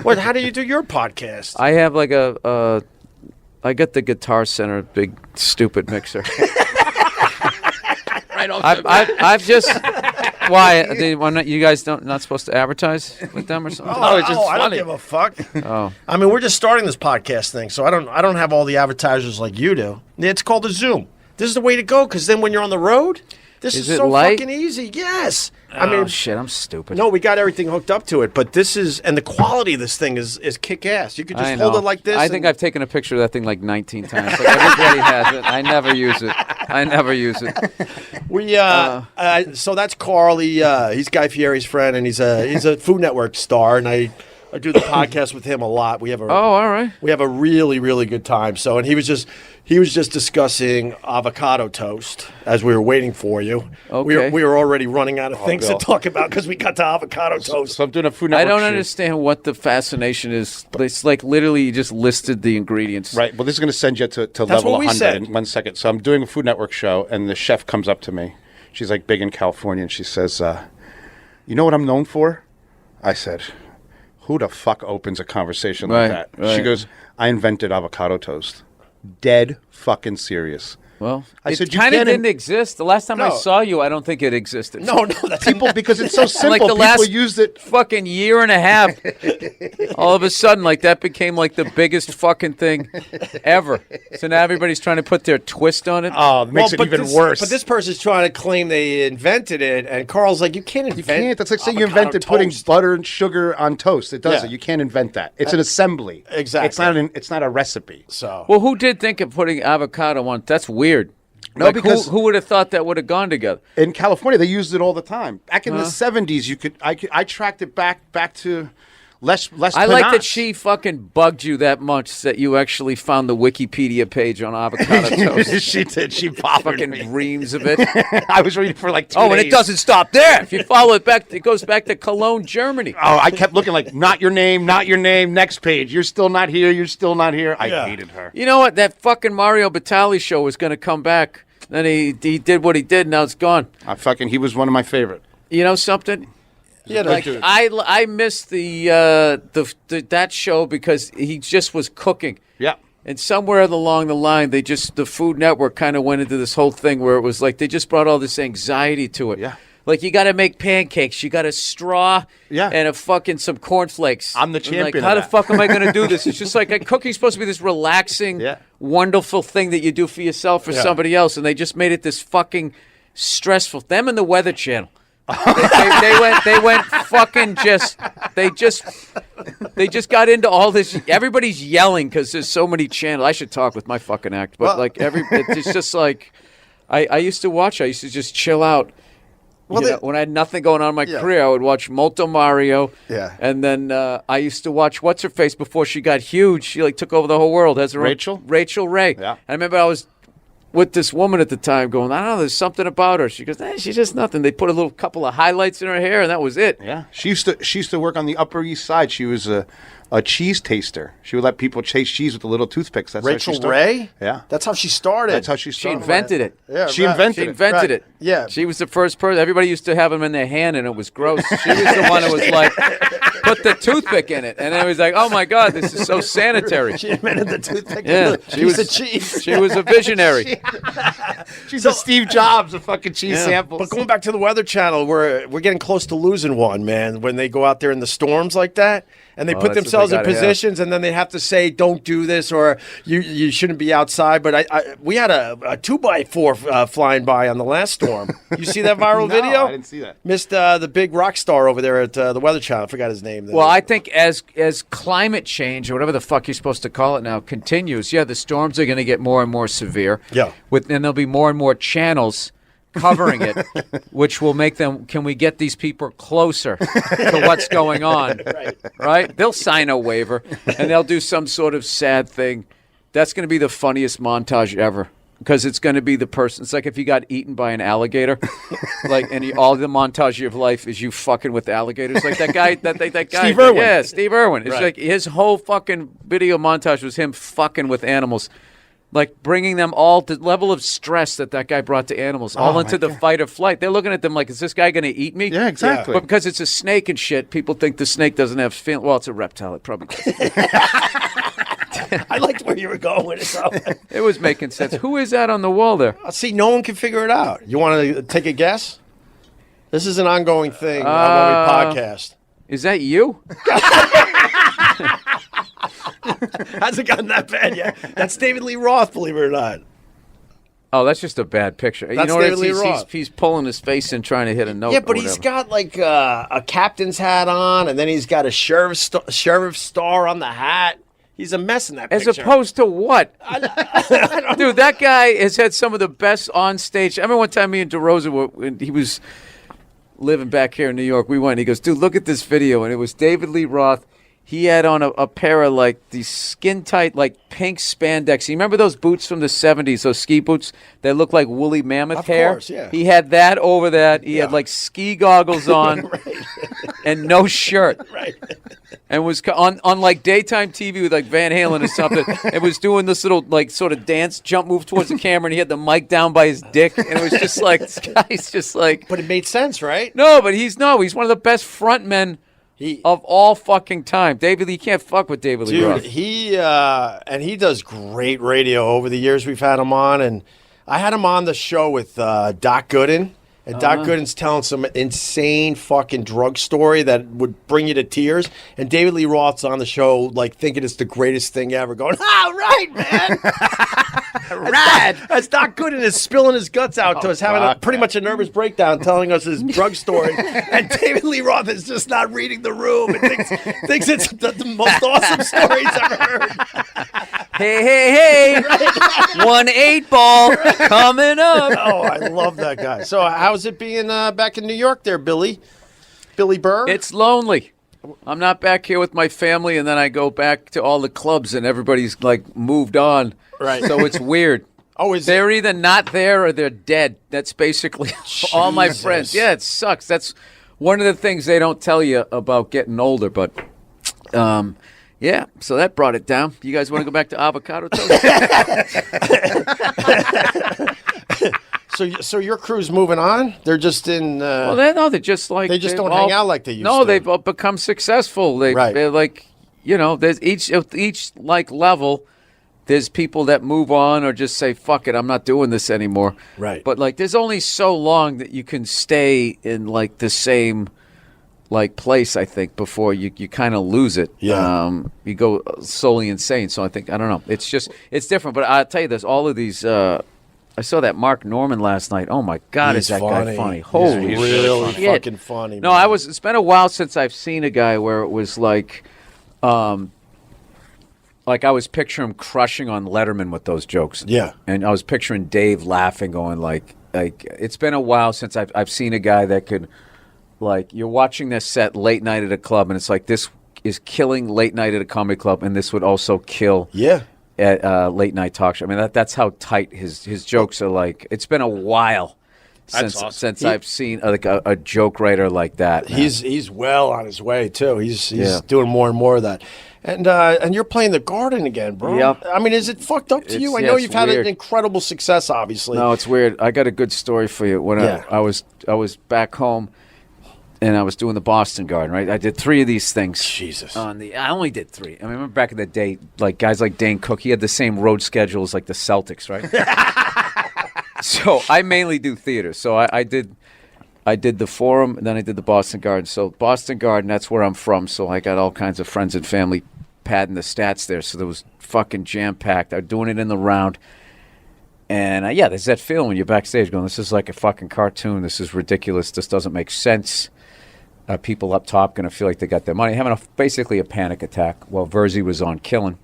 What? How do you do your podcast? I have like I got the Guitar Center big stupid mixer. Right off I've just why you guys not supposed to advertise with them or something? Oh, it's just funny. I don't give a fuck. Oh, I mean, we're just starting this podcast thing, so I don't have all the advertisers like you do. It's called a Zoom. This is the way to go, because then when you're on the road, this is it so light? fucking easy. Yes. I mean, shit, I'm stupid. No, we got everything hooked up to it, but and the quality of this thing is kick ass. You could just hold it like this. I think I've taken a picture of that thing like 19 times. Like everybody has it. I never use it. We so that's Carl. He's Guy Fieri's friend, and he's a Food Network star, and I do the podcast with him a lot. We have all right. We have a really, really good time. So, and he was just discussing avocado toast as we were waiting for you. Okay. We were already running out of things to talk about because we got to avocado toast. So I'm doing a Food Network I don't shoot. understand what the fascination is. It's like literally you just listed the ingredients. Right. Well, this is going to send you to level 100 in 1 second. So I'm doing a Food Network show, and the chef comes up to me. She's like big in California, and she says, you know what I'm known for? I said, who the fuck opens a conversation like that? Right. She goes, I invented avocado toast. Dead fucking serious. Well, I said, it you kind of can't didn't exist. The last time I No. saw you, I don't think it existed. No, that's People, because it's so simple, Like the people last used it. fucking year and a half, all of a sudden, like that became like the biggest fucking thing ever. So now everybody's trying to put their twist on it. Oh, it makes it even worse. But this person's trying to claim they invented it, and Carl's like, you can't invent. You can't. That's like saying you avocado invented putting toast. butter and sugar on toast. It doesn't. Yeah. You can't invent that. It's an assembly. Exactly. It's not a recipe. So Well, who did think of putting avocado on? That's weird. No, Like, because- who would have thought that would have gone together? In California, they used it all the time. Back in the 70s, I tracked it back to less. I like that panache. she fucking bugged you that much that you actually found the Wikipedia page on avocado toast. She did. She bothered Fucking me. reams of it. I was reading for like 2 Oh, days. and it doesn't stop there. If you follow it back, it goes back to Cologne, Germany. Oh, I kept looking like, not your name, not your name. Next page. You're still not here. You're still not here. I hated her. You know what? That fucking Mario Batali show was going to come back. Then he did what he did. Now it's gone. He was one of my favorite. You know something? yeah, Like dude. I missed the that show because he just was cooking. Yeah. And somewhere along the line, the Food Network kind of went into this whole thing where it was like they just brought all this anxiety to it. Yeah. Like, you got to make pancakes. You got a straw and a fucking some cornflakes. I'm the And, champion Like, of how the that. fuck am I going to do this? It's just like cooking's supposed to be this relaxing, wonderful thing that you do for yourself or somebody else. And they just made it this fucking stressful. Them and the Weather Channel. They went fucking they just got into all this. Everybody's yelling because there's so many channels. I should talk with my fucking act, but it's just like, I used to watch. I used to just chill out. Well, When I had nothing going on in my career, I would watch Molto Mario. Yeah. And then I used to watch What's Her Face before she got huge. She like took over the whole world. Has her Rachel? own, Rachel Ray. Yeah. I remember I was with this woman at the time going, I don't know, there's something about her. She goes, she's just nothing. They put a little couple of highlights in her hair, and that was it. Yeah. She used to work on the Upper East Side. She was a cheese taster. She would let people chase cheese with the little toothpicks. That's Rachel how she started. Ray? Yeah. That's how she started. That's how she She started. invented it. Yeah, She right. invented She it. invented it. Yeah. She was the first person. Everybody used to have them in their hand, and it was gross. She was the one that was like, put the toothpick in it. And it was like, oh, my God, this is so sanitary. She invented the toothpick. Yeah, She was a cheese. She was a visionary. She's a Steve Jobs of fucking cheese samples. But going back to the Weather Channel, we're getting close to losing one, man. When they go out there in the storms like that, and they put that's what themselves they in gotta have. positions, and then they have to say, "Don't do this," or "You shouldn't be outside." But we had a 2x4 flying by on the last storm. You see that viral No, video? I didn't see that. Missed the big rock star over there at the Weather Channel. I forgot his name. Well, I think as climate change, or whatever the fuck you're supposed to call it now, continues, the storms are going to get more and more severe. Yeah. And there'll be more and more channels covering it, which will make them, can we get these people closer to what's going on? Right? They'll sign a waiver, and they'll do some sort of sad thing. That's going to be the funniest montage ever. Because it's going to be the person. It's like if you got eaten by an alligator, all the montage of your life is you fucking with alligators. Like that guy, that guy, Steve Irwin. Yeah, Steve Irwin. It's Right. like his whole fucking video montage was him fucking with animals, like bringing them all to the level of stress that guy brought to animals, all into the fight or flight. They're looking at them like, is this guy going to eat me? Yeah, exactly. But because it's a snake and shit, people think the snake doesn't have feelings. Well, it's a reptile. It probably does. I liked where you were going with it. So. It was making sense. Who is that on the wall there? See, no one can figure it out. You want to take a guess? This is an ongoing thing on when we podcast. Is that you? Hasn't gotten that bad yet. That's David Lee Roth, believe it or not. Oh, that's just a bad picture. That's what David it is? Lee He's, Roth. he's pulling his face and trying to hit a note. Yeah, or but he's whatever. got like a captain's hat on, and then he's got a sheriff star on the hat. He's a mess in that As picture. opposed to what? Dude, that guy has had some of the best on stage. I remember one time me and DeRosa when he was living back here in New York. We went. He goes, dude, look at this video, and it was David Lee Roth. He had on a pair of like these skin tight, like pink spandex. You remember those boots from the 70s, those ski boots that look like woolly mammoth Of hair? course, yeah. He had that over that. He had like ski goggles on and no shirt. Right. And was on like daytime TV with like Van Halen or something. And was doing this little like sort of dance jump move towards the camera, and he had the mic down by his dick, and it was just like this guy's just like. But it made sense, right? No, but he's one of the best front men of all fucking time. David Lee, you can't fuck with David Lee Roth. Dude, he does great radio over the years we've had him on, and I had him on the show with Doc Gooden. And Doc Gooden's telling some insane fucking drug story that would bring you to tears. And David Lee Roth's on the show, like, thinking it's the greatest thing ever, going, right, man. Rad. As Doc Gooden is spilling his guts out to us, having pretty much a nervous breakdown, telling us his drug story. And David Lee Roth is just not reading the room and thinks it's the most awesome story he's ever heard. Hey. 1-8 ball coming up. Oh, I love that guy. So how's it being back in New York there, Billy? Billy Burr? It's lonely. I'm not back here with my family, and then I go back to all the clubs, and everybody's like moved on. Right. So it's weird. Oh, is They're either not there or they're dead. That's basically all my Jesus. friends. Yeah, it sucks. That's one of the things they don't tell you about getting older. But, yeah, so that brought it down. You guys want to go back to avocado toast? So your crew's moving on? They're just in. Well, they're just like They just they've don't hang out like they used No, to. they've all become successful. They're like, there's each like level. There's people that move on or just say, fuck it, I'm not doing this anymore. Right. But like, there's only so long that you can stay in like the same like place, I think, before you kind of lose it. Yeah. You go solely insane. So I don't know. It's different. But I'll tell you this, all of these, I saw that Mark Norman last night. Oh my God, He's is that funny. guy funny? He's Holy really shit. fucking funny. No, man. it's been a while since I've seen a guy where it was like, like I was picturing him crushing on Letterman with those jokes. Yeah. And I was picturing Dave laughing, going like it's been a while since I've seen a guy that could, like, you're watching this set late night at a club, and it's like, this is killing late night at a comedy club, and this would also kill at late night talk show. I mean, that's how tight his jokes are. Like, it's been a while since I've seen like a joke writer like that. Man. He's well on his way too. He's doing more and more of that. And you're playing the Garden again, bro. Yep. I mean, is it fucked up to you? I know you've had an incredible success, obviously. No, it's weird. I got a good story for you. When I was back home, and I was doing the Boston Garden, right? I did 3 of these things. Jesus. I only did 3. I remember back in the day, like guys like Dane Cook, he had the same road schedule as like the Celtics, right? So I mainly do theater. So I did the Forum, and then I did the Boston Garden. So Boston Garden, that's where I'm from. So I got all kinds of friends and family padding the stats there. So there was fucking jam-packed. I was doing it in the round. And, there's that feeling when you're backstage going, this is like a fucking cartoon. This is ridiculous. This doesn't make sense. People up top going to feel like they got their money. Having basically a panic attack while Verzi was on Killing.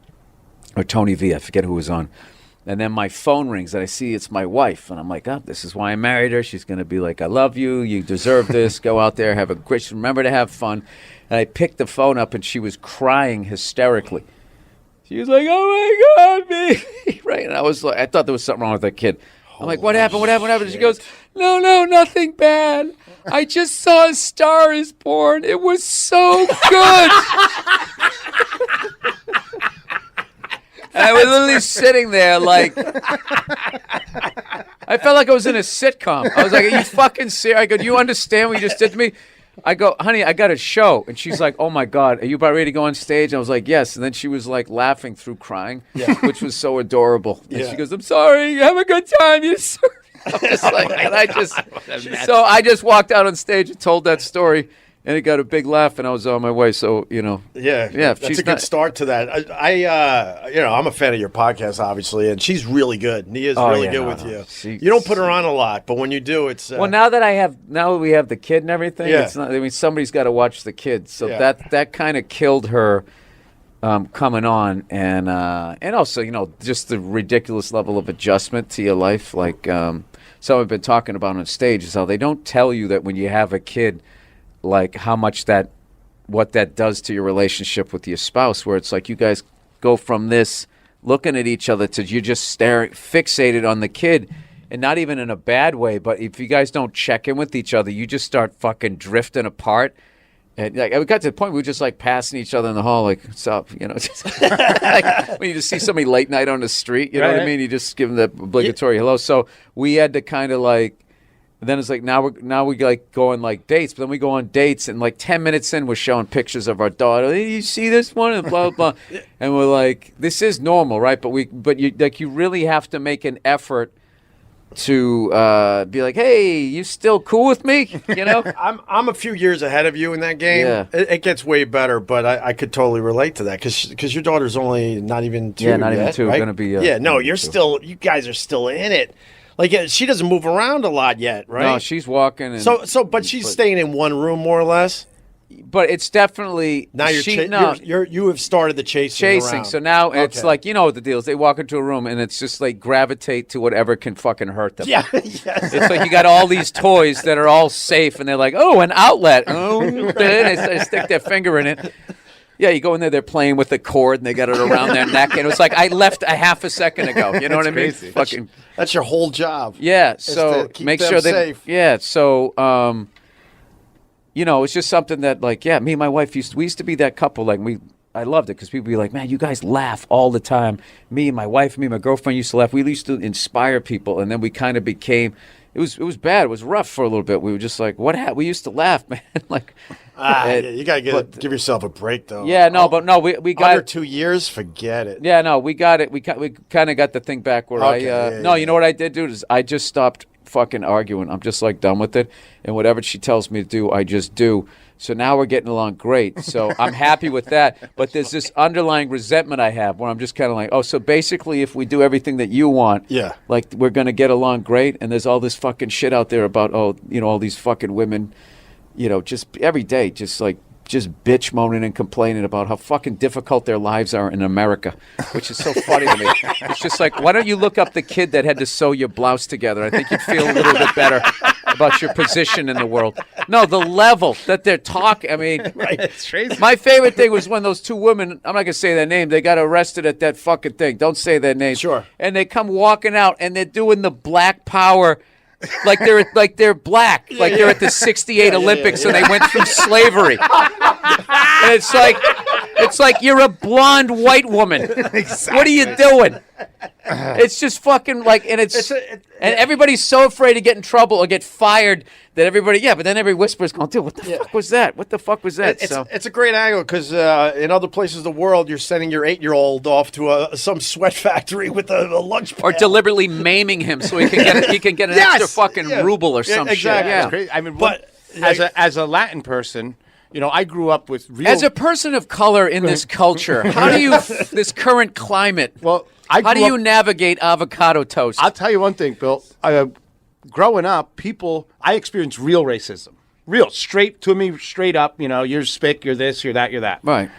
Or Tony V, I forget who was on. And then my phone rings, and I see it's my wife. And I'm like, oh, this is why I married her. She's going to be like, I love you. You deserve this. Go out there, have a great, remember to have fun. And I picked the phone up, and she was crying hysterically. She was like, oh, my God, me. Right? And I was like, I thought there was something wrong with that kid. I'm like, what happened? What happened? What happened? She goes, no, nothing bad. I just saw A Star Is Born. It was so good. And I was literally sitting there like, I felt like I was in a sitcom. I was like, are you fucking serious? I go, do you understand what you just did to me? I go, honey, I got a show. And she's like, oh my God, are you about ready to go on stage? I was like, yes. And then she was like laughing through crying, which was so adorable. And she goes, I'm sorry, have a good time. You deserve it. I'm just like, and I just walked out on stage and told that story. And it got a big laugh, and I was on my way. So, that's a good start to that. I'm a fan of your podcast, obviously, and she's really good. Nia's really good with you. You don't put her on a lot, but when you do, it's well. Now that we have the kid and everything, it's not. I mean, somebody's got to watch the kid, so that kind of killed her coming on, and also just the ridiculous level of adjustment to your life. Like some I've been talking about on stage is how they don't tell you that when you have a kid. Like how much what that does to your relationship with your spouse, where it's like you guys go from this looking at each other to you just staring, fixated on the kid, and not even in a bad way, but if you guys don't check in with each other, you just start fucking drifting apart. And like we got to the point we were just like passing each other in the hall, like what's up, just like when you just see somebody late night on the street, you know what I mean? You just give them the obligatory hello. So we had to kind of like. Then it's like now we like go on like dates, but then we go on dates and like 10 minutes in we're showing pictures of our daughter. Hey, you see this one and blah blah blah, and we're like, this is normal, right? But you really have to make an effort to be like, hey, you still cool with me? I'm a few years ahead of you in that game. Yeah. It gets way better, but I could totally relate to that because your daughter's only not even 2. Not even 2. Right? Going to be. You're still. You guys are still in it. Like she doesn't move around a lot yet, right? No, she's walking. And, but she's staying in one room more or less. But it's definitely now you have started the chasing. Around. So now it's like what the deal is. They walk into a room and it's just like gravitate to whatever can fucking hurt them. Yeah, yes. It's like you got all these toys that are all safe, and they're like, oh, an outlet. Oh, they stick their finger in it. Yeah, you go in there, they're playing with the cord, and they got it around their neck, and it was like, I left a half a second ago. You know what I mean? Crazy. That's your whole job. Yeah, so make sure they safe. Yeah, so, it's just something that, like, me and my wife we used to be that couple, like, I loved it, because people would be like, man, you guys laugh all the time. Me and my wife, my girlfriend used to laugh. We used to inspire people, and then we kind of became... It was bad. It was rough for a little bit. We were just like, what? We used to laugh, man. Like, you gotta give yourself a break, though. Yeah, we got under 2 years. Forget it. Yeah, no, we got it. We kind of got the thing back where you know what I did, dude? Is I just stopped fucking arguing. I'm just like done with it, and whatever she tells me to do, I just do. So now we're getting along great. So I'm happy with that. But there's this underlying resentment I have where I'm just kind of like, so basically if we do everything that you want, like we're going to get along great. And there's all this fucking shit out there about, all these fucking women, just every day, just like just bitch moaning and complaining about how fucking difficult their lives are in America, which is so funny to me. It's just like, why don't you look up the kid that had to sew your blouse together? I think you'd feel a little bit better about your position in the world. No, the level that they're talking. I mean, It's crazy. my favorite thing was when those two women, I'm not going to say their name, they got arrested at that fucking thing. Don't say their name. Sure. And they come walking out and they're doing the black power like they're black, like they're at the '68 Olympics and they went through slavery. And it's like you're a blonde white woman. Exactly. What are you doing? It's just fucking like, and and everybody's so afraid to get in trouble or get fired that everybody, but then every whisper's going, dude, what the fuck was that? What the fuck was that? It's a great angle because in other places of the world, you're sending your 8-year-old off to some sweat factory with a lunch pail. Or deliberately maiming him so he can get an extra fucking ruble or some shit. It's Yeah. crazy. I mean, But, as a Latin person, I grew up with real. As a person of color in this culture, how do you this current climate? Well, how do you navigate avocado toast? I'll tell you one thing, Bill. Growing up, I experienced real racism. Real, straight up. You're spick, you're this, you're that, you're that. Right.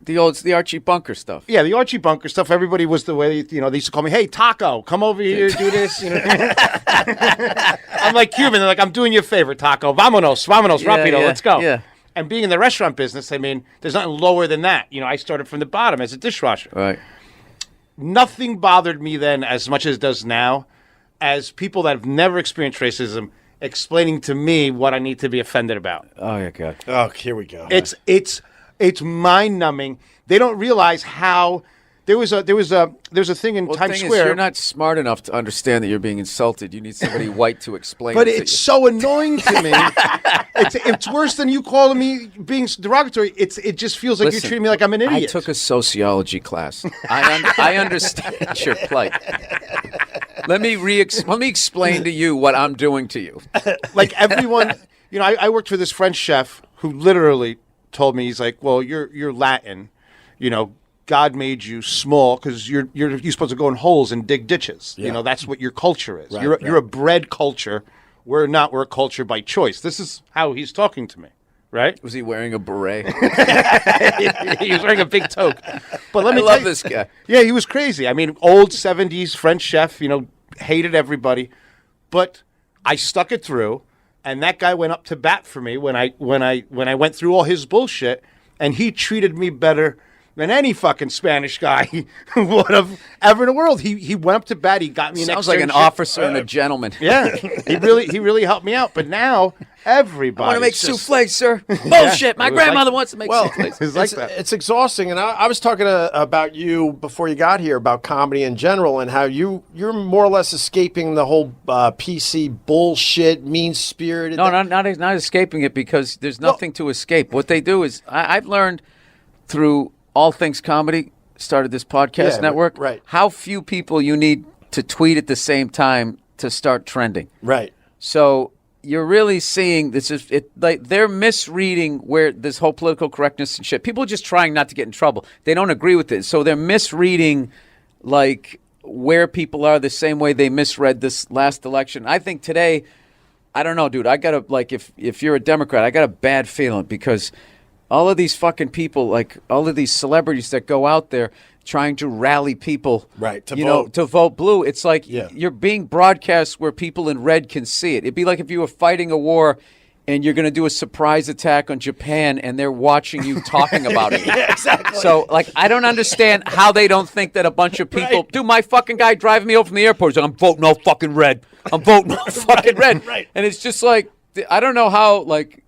It's the Archie Bunker stuff. Yeah, the Archie Bunker stuff. Everybody was the way, they used to call me, hey, Taco, come over here, do this. I'm like Cuban. They're like, I'm doing you a favor, Taco. Vámonos, rapido, let's go. Yeah. And being in the restaurant business, I mean, there's nothing lower than that. I started from the bottom as a dishwasher. Right. Nothing bothered me then as much as it does now, as people that have never experienced racism explaining to me what I need to be offended about. Oh, yeah, God. Oh, here we go. It's mind numbing. They don't realize how there was a thing in Times Square. You're not smart enough to understand that you're being insulted. You need somebody white to explain. But it to it's you. so annoying to me. It's worse than you calling me being derogatory. It just feels like Listen, you're treating me like I'm an idiot. I took a sociology class. I understand your plight. Let me explain to you what I'm doing to you. Like everyone, I worked for this French chef who literally told me, he's like, well, you're Latin, God made you small because you're supposed to go in holes and dig ditches. Yeah. That's what your culture is. Right, you're a bred culture. We're not. We're a culture by choice. This is how he's talking to me, right? Was he wearing a beret? He was wearing a big toque. But let me I tell love you, this guy. Yeah, he was crazy. I mean, old 70s French chef, hated everybody. But I stuck it through, and that guy went up to bat for me when I went through all his bullshit, and he treated me better than any fucking Spanish guy would have ever in the world. He went up to bat. He got me an Sounds like an externship. officer and a gentleman. Yeah, he really helped me out. But now everybody I want to make souffle, sir. Bullshit. My it was grandmother like- wants to make Well, souffle. It's like that. It's exhausting, and I was talking about you before you got here about comedy in general and how you're more or less escaping the whole PC bullshit, mean spirited. No, not escaping it because there's nothing to escape. What they do is I've learned through All Things Comedy, started this podcast network, right. how few people you need to tweet at the same time to start trending. Right. So you're really seeing this is like they're misreading where this whole political correctness and shit. People are just trying not to get in trouble. They don't agree with it. So they're misreading like where people are the same way they misread this last election. I think today, I don't know, dude. I got if you're a Democrat, I got a bad feeling because all of these fucking people, like all of these celebrities that go out there trying to rally people, Right, to you vote. know, to vote blue. It's like Yeah. you're being broadcast where people in red can see it. It'd be like if you were fighting a war and you're going to do a surprise attack on Japan and they're watching you talking about it. Yeah, exactly. So, like, I don't understand how they don't think that a bunch of people, Right. dude, my fucking guy driving me over from the airport, he's like, I'm voting all fucking red. I'm voting all fucking red. right. And it's just like, I don't know how, like,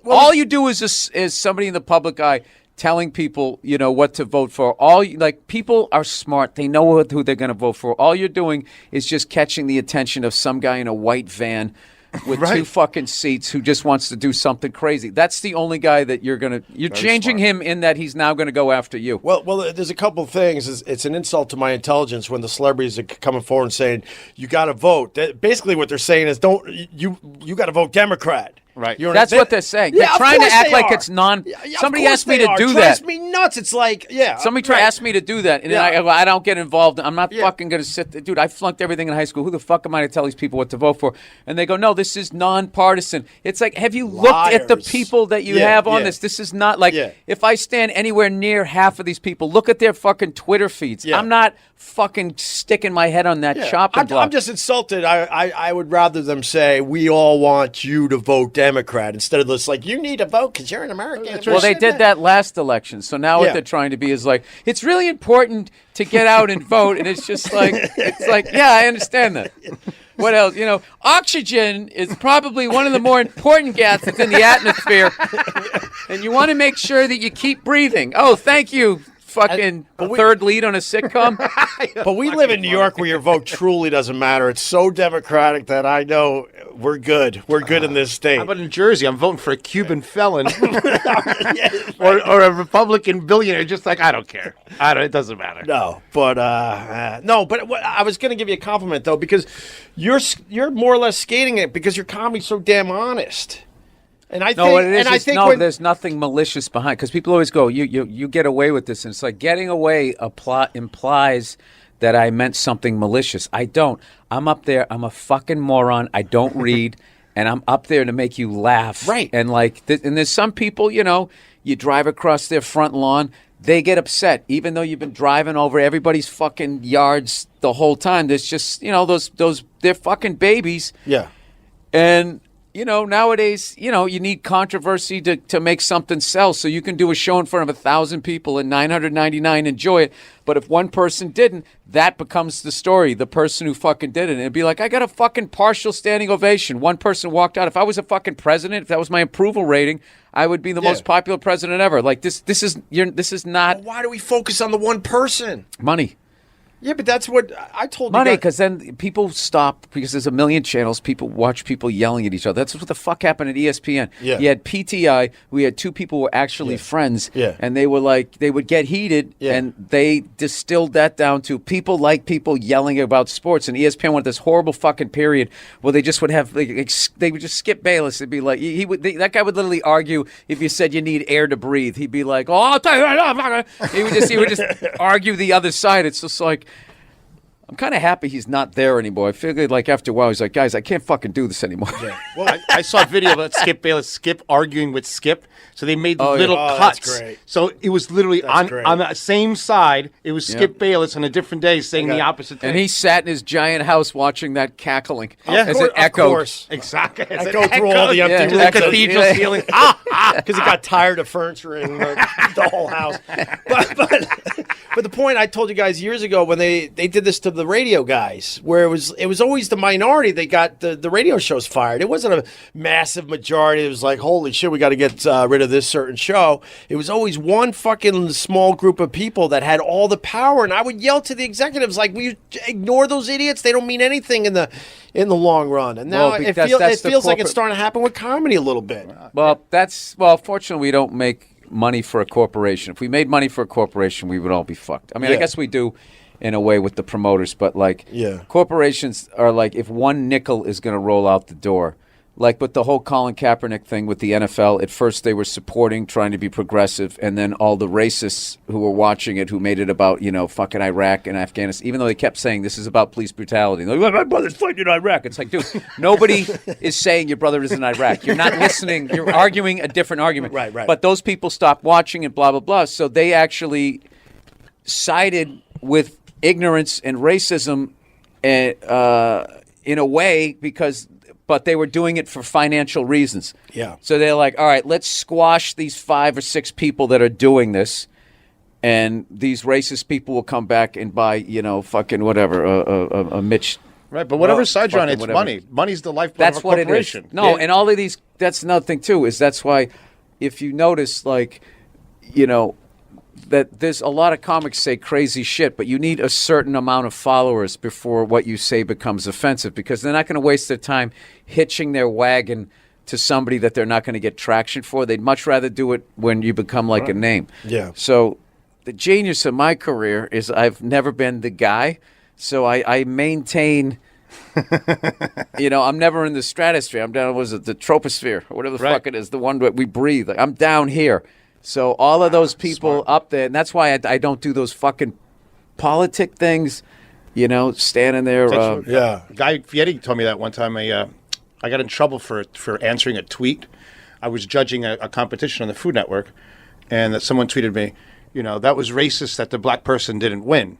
all you do is somebody in the public eye telling people, you know, what to vote for. People are smart. They know who they're going to vote for. All you're doing is just catching the attention of some guy in a white van with two fucking seats who just wants to do something crazy. That's the only guy that you're changing him in that he's now going to go after you. Well, there's a couple of things. It's an insult to my intelligence when the celebrities are coming forward and saying, you got to vote. Basically what they're saying is, you got to vote Democrat. Right. You know That's they- what they're saying. Yeah, They're of trying to course act they like are. it's non. Yeah, of Somebody course asked me they to are. do Drives that. me nuts. It's like, yeah. Somebody right. asked me to do that, and then Yeah. I don't get involved. I'm not fucking going to sit there. Dude, I flunked everything in high school. Who the fuck am I to tell these people what to vote for? And they go, no, this is nonpartisan. It's like, have you looked at the Liars. people that you Yeah, have on yeah. this? This is not like, Yeah. if I stand anywhere near half of these people, look at their fucking Twitter feeds. Yeah. I'm not fucking sticking my head on that chopping block. I'm just insulted. I would rather them say, we all want you to vote Democrat instead of this, like, you need to vote because you're an American. Well, they did that last election. So now what Yeah. they're trying to be is like, it's really important to get out and vote. And it's just like, yeah, I understand that. What else? You know, oxygen is probably one of the more important gases in the atmosphere. And you want to make sure that you keep breathing. Oh, thank you. Fucking third lead on a sitcom. But we live in New York where your vote truly doesn't matter. It's so democratic that I know we're good. We're good in this state. How about in Jersey? I'm voting for a Cuban felon or a Republican billionaire. Just like, I don't care. It doesn't matter. No, but I was going to give you a compliment though because you're more or less skating it because your comedy's so damn honest. And I think, What it is, and I is think no, when, there's nothing malicious behind. Because people always go, you get away with this, and it's like getting away implies that I meant something malicious. I don't. I'm up there. I'm a fucking moron. I don't read, and I'm up there to make you laugh. Right. And like, and there's some people, you know, you drive across their front lawn, they get upset, even though you've been driving over everybody's fucking yards the whole time. There's just, you know, those they're fucking babies. yeah. And, you know, nowadays, you know, you need controversy to make something sell. So you can do a show in front of 1,000 people and 999 enjoy it. But if one person didn't, that becomes the story, the person who fucking did it. And it'd be like, I got a fucking partial standing ovation. One person walked out. If I was a fucking president, if that was my approval rating, I would be the most popular president ever. Like this is not Why do we focus on the one person? money. Yeah, but that's what I told Money, you. because then people stop because there's a million channels. People watch people yelling at each other. That's what the fuck happened at ESPN. Yeah. You had PTI. We had two people who were actually friends. Yeah. And they were like, they would get heated, Yeah. and they distilled that down to people like people yelling about sports. And ESPN went this horrible fucking period where they just would have, they would just skip Bayless. It'd be like, that guy would literally argue if you said you need air to breathe. He'd be like, oh, I'll tell you right now. He would just argue the other side. It's just like, I'm kind of happy he's not there anymore. I figured like after a while, he's like, guys, I can't fucking do this anymore. Yeah. Well, I saw a video about Skip Bayless, arguing with Skip. So they made little Oh, cuts. that's great. So it was literally great. on the same side. It was Skip Bayless on a different day saying the opposite thing. And he sat in his giant house watching that cackling Yeah, as it echoed. Of course. Exactly. I go through all the empty Yeah, rooms. the echoed. cathedral Yeah. ceiling. Because he got tired of furnituring the whole house. But the point I told you guys years ago when they did this to the radio guys, where it was always the minority that got the radio shows fired. It wasn't a massive majority. It was like, holy shit, we got to get rid of this certain show. It was always one fucking small group of people that had all the power, and I would yell to the executives like, "Will you ignore those idiots? They don't mean anything in the long run." And now Well, it that's feels the like it's corporate- starting to happen with comedy a little bit. Well, fortunately, we don't make money for a corporation. If we made money for a corporation, we would all be fucked. I mean, I Yeah. guess we do in a way with the promoters, but like corporations are like, if one nickel is going to roll out the door, like with the whole Colin Kaepernick thing with the NFL, at first they were supporting, trying to be progressive, and then all the racists who were watching it, who made it about, you know, fucking Iraq and Afghanistan, even though they kept saying this is about police brutality. They're like, my brother's fighting in Iraq. It's like, dude, nobody is saying your brother is in Iraq. You're not listening. You're arguing a different argument. Right. But those people stopped watching and blah, blah, blah. So they actually sided with ignorance and racism in a way but they were doing it for financial reasons. Yeah. So they're like, all right, let's squash these 5 or 6 people that are doing this, and these racist people will come back and buy, you know, fucking whatever, a Mitch. Right, but whatever side you're on, fucking it's whatever. money. Money's the lifeblood That's of a what it is. corporation. No, and all of these, that's another thing too, is that's why if you notice, like, you know, that there's a lot of comics say crazy shit, but you need a certain amount of followers before what you say becomes offensive, because they're not going to waste their time hitching their wagon to somebody that they're not going to get traction for. They'd much rather do it when you become like a name. Yeah. So the genius of my career is I've never been the guy, so I maintain I'm never in the stratosphere. I'm down, was it the troposphere or whatever the fuck it is, the one that we breathe. Like, I'm down here. So all of those people up there, and that's why I don't do those fucking politic things, standing there. Guy Fieri told me that one time. I got in trouble for answering a tweet. I was judging a competition on the Food Network, and that someone tweeted me, that was racist that the black person didn't win.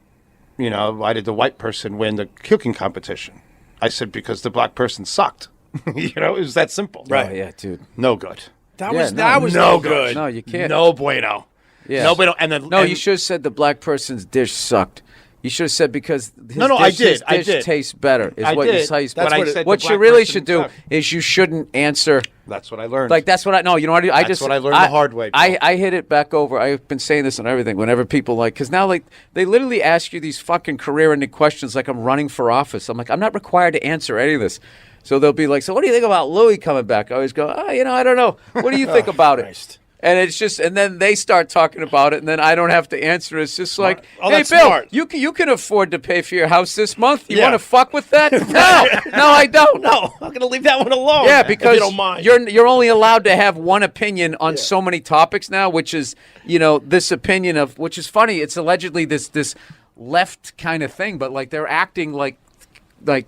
Why did the white person win the cooking competition? I said, because the black person sucked. It was that simple. Right. Oh, yeah, dude. No good. That was no good. No, you can't. No bueno. Yeah. No bueno. And you should have said the black person's dish sucked. You should have said because his his dish tastes better. What you black really person should do sucked. is you shouldn't answer. That's what I learned. Like, that's what I know. You know what I do? That's what I learned the hard way. I hit it back over. I've been saying this on everything. Whenever people because now they literally ask you these fucking career-ending questions like I'm running for office. I'm like, I'm not required to answer any of this. So they'll be like, so what do you think about Louis coming back? I always go, I don't know. What do you think about it? And it's just, and then they start talking about it, and then I don't have to answer. It's just like, hey, Bill, you can afford to pay for your house this month. You want to fuck with that? No, I don't. No, I'm going to leave that one alone. Yeah, because if you don't mind. You're only allowed to have one opinion on so many topics now, which is, this opinion of, which is funny. It's allegedly this left kind of thing, but like they're acting like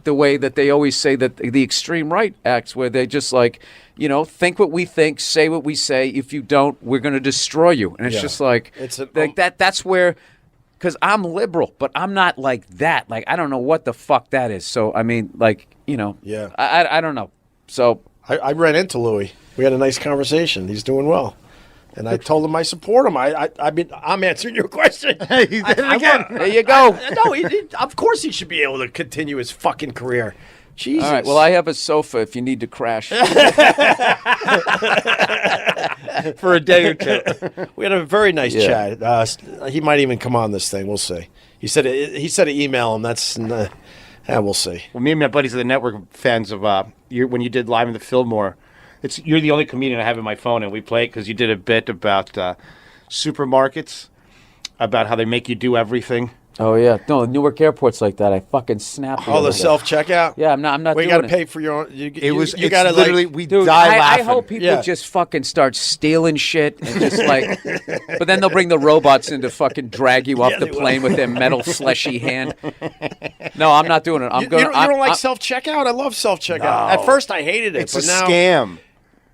the way that they always say that the extreme right acts, where they just think what we think, say what we say. If you don't, we're going to destroy you. And it's just like, that's where, because I'm liberal, but I'm not like that. Like, I don't know what the fuck that is. So, I mean, Yeah. I don't know. So I ran into Louis. We had a nice conversation. He's doing well. And I told him I support him. I'm answering your question. He did it again. There you go. Of course he should be able to continue his fucking career. Jesus. All right. Well, I have a sofa if you need to crash. For a day or two. We had a very nice chat. He might even come on this thing. We'll see. He said to email him. That's we'll see. Well, me and my buddies at the network fans of when you did Live in the Fillmore. You're the only comedian I have in my phone, and we play it because you did a bit about supermarkets, about how they make you do everything. Oh yeah, no, Newark Airport's like that. I fucking snapped. Oh, the self-checkout. Yeah, I'm not. Well, you got to pay for your own. You got to literally. We die laughing. I hope people just fucking start stealing shit and just but then they'll bring the robots in to fucking drag you off the plane with their metal fleshy hand. No, I'm not doing it. You don't like self-checkout? I love self-checkout. No. At first, I hated it. It's a scam.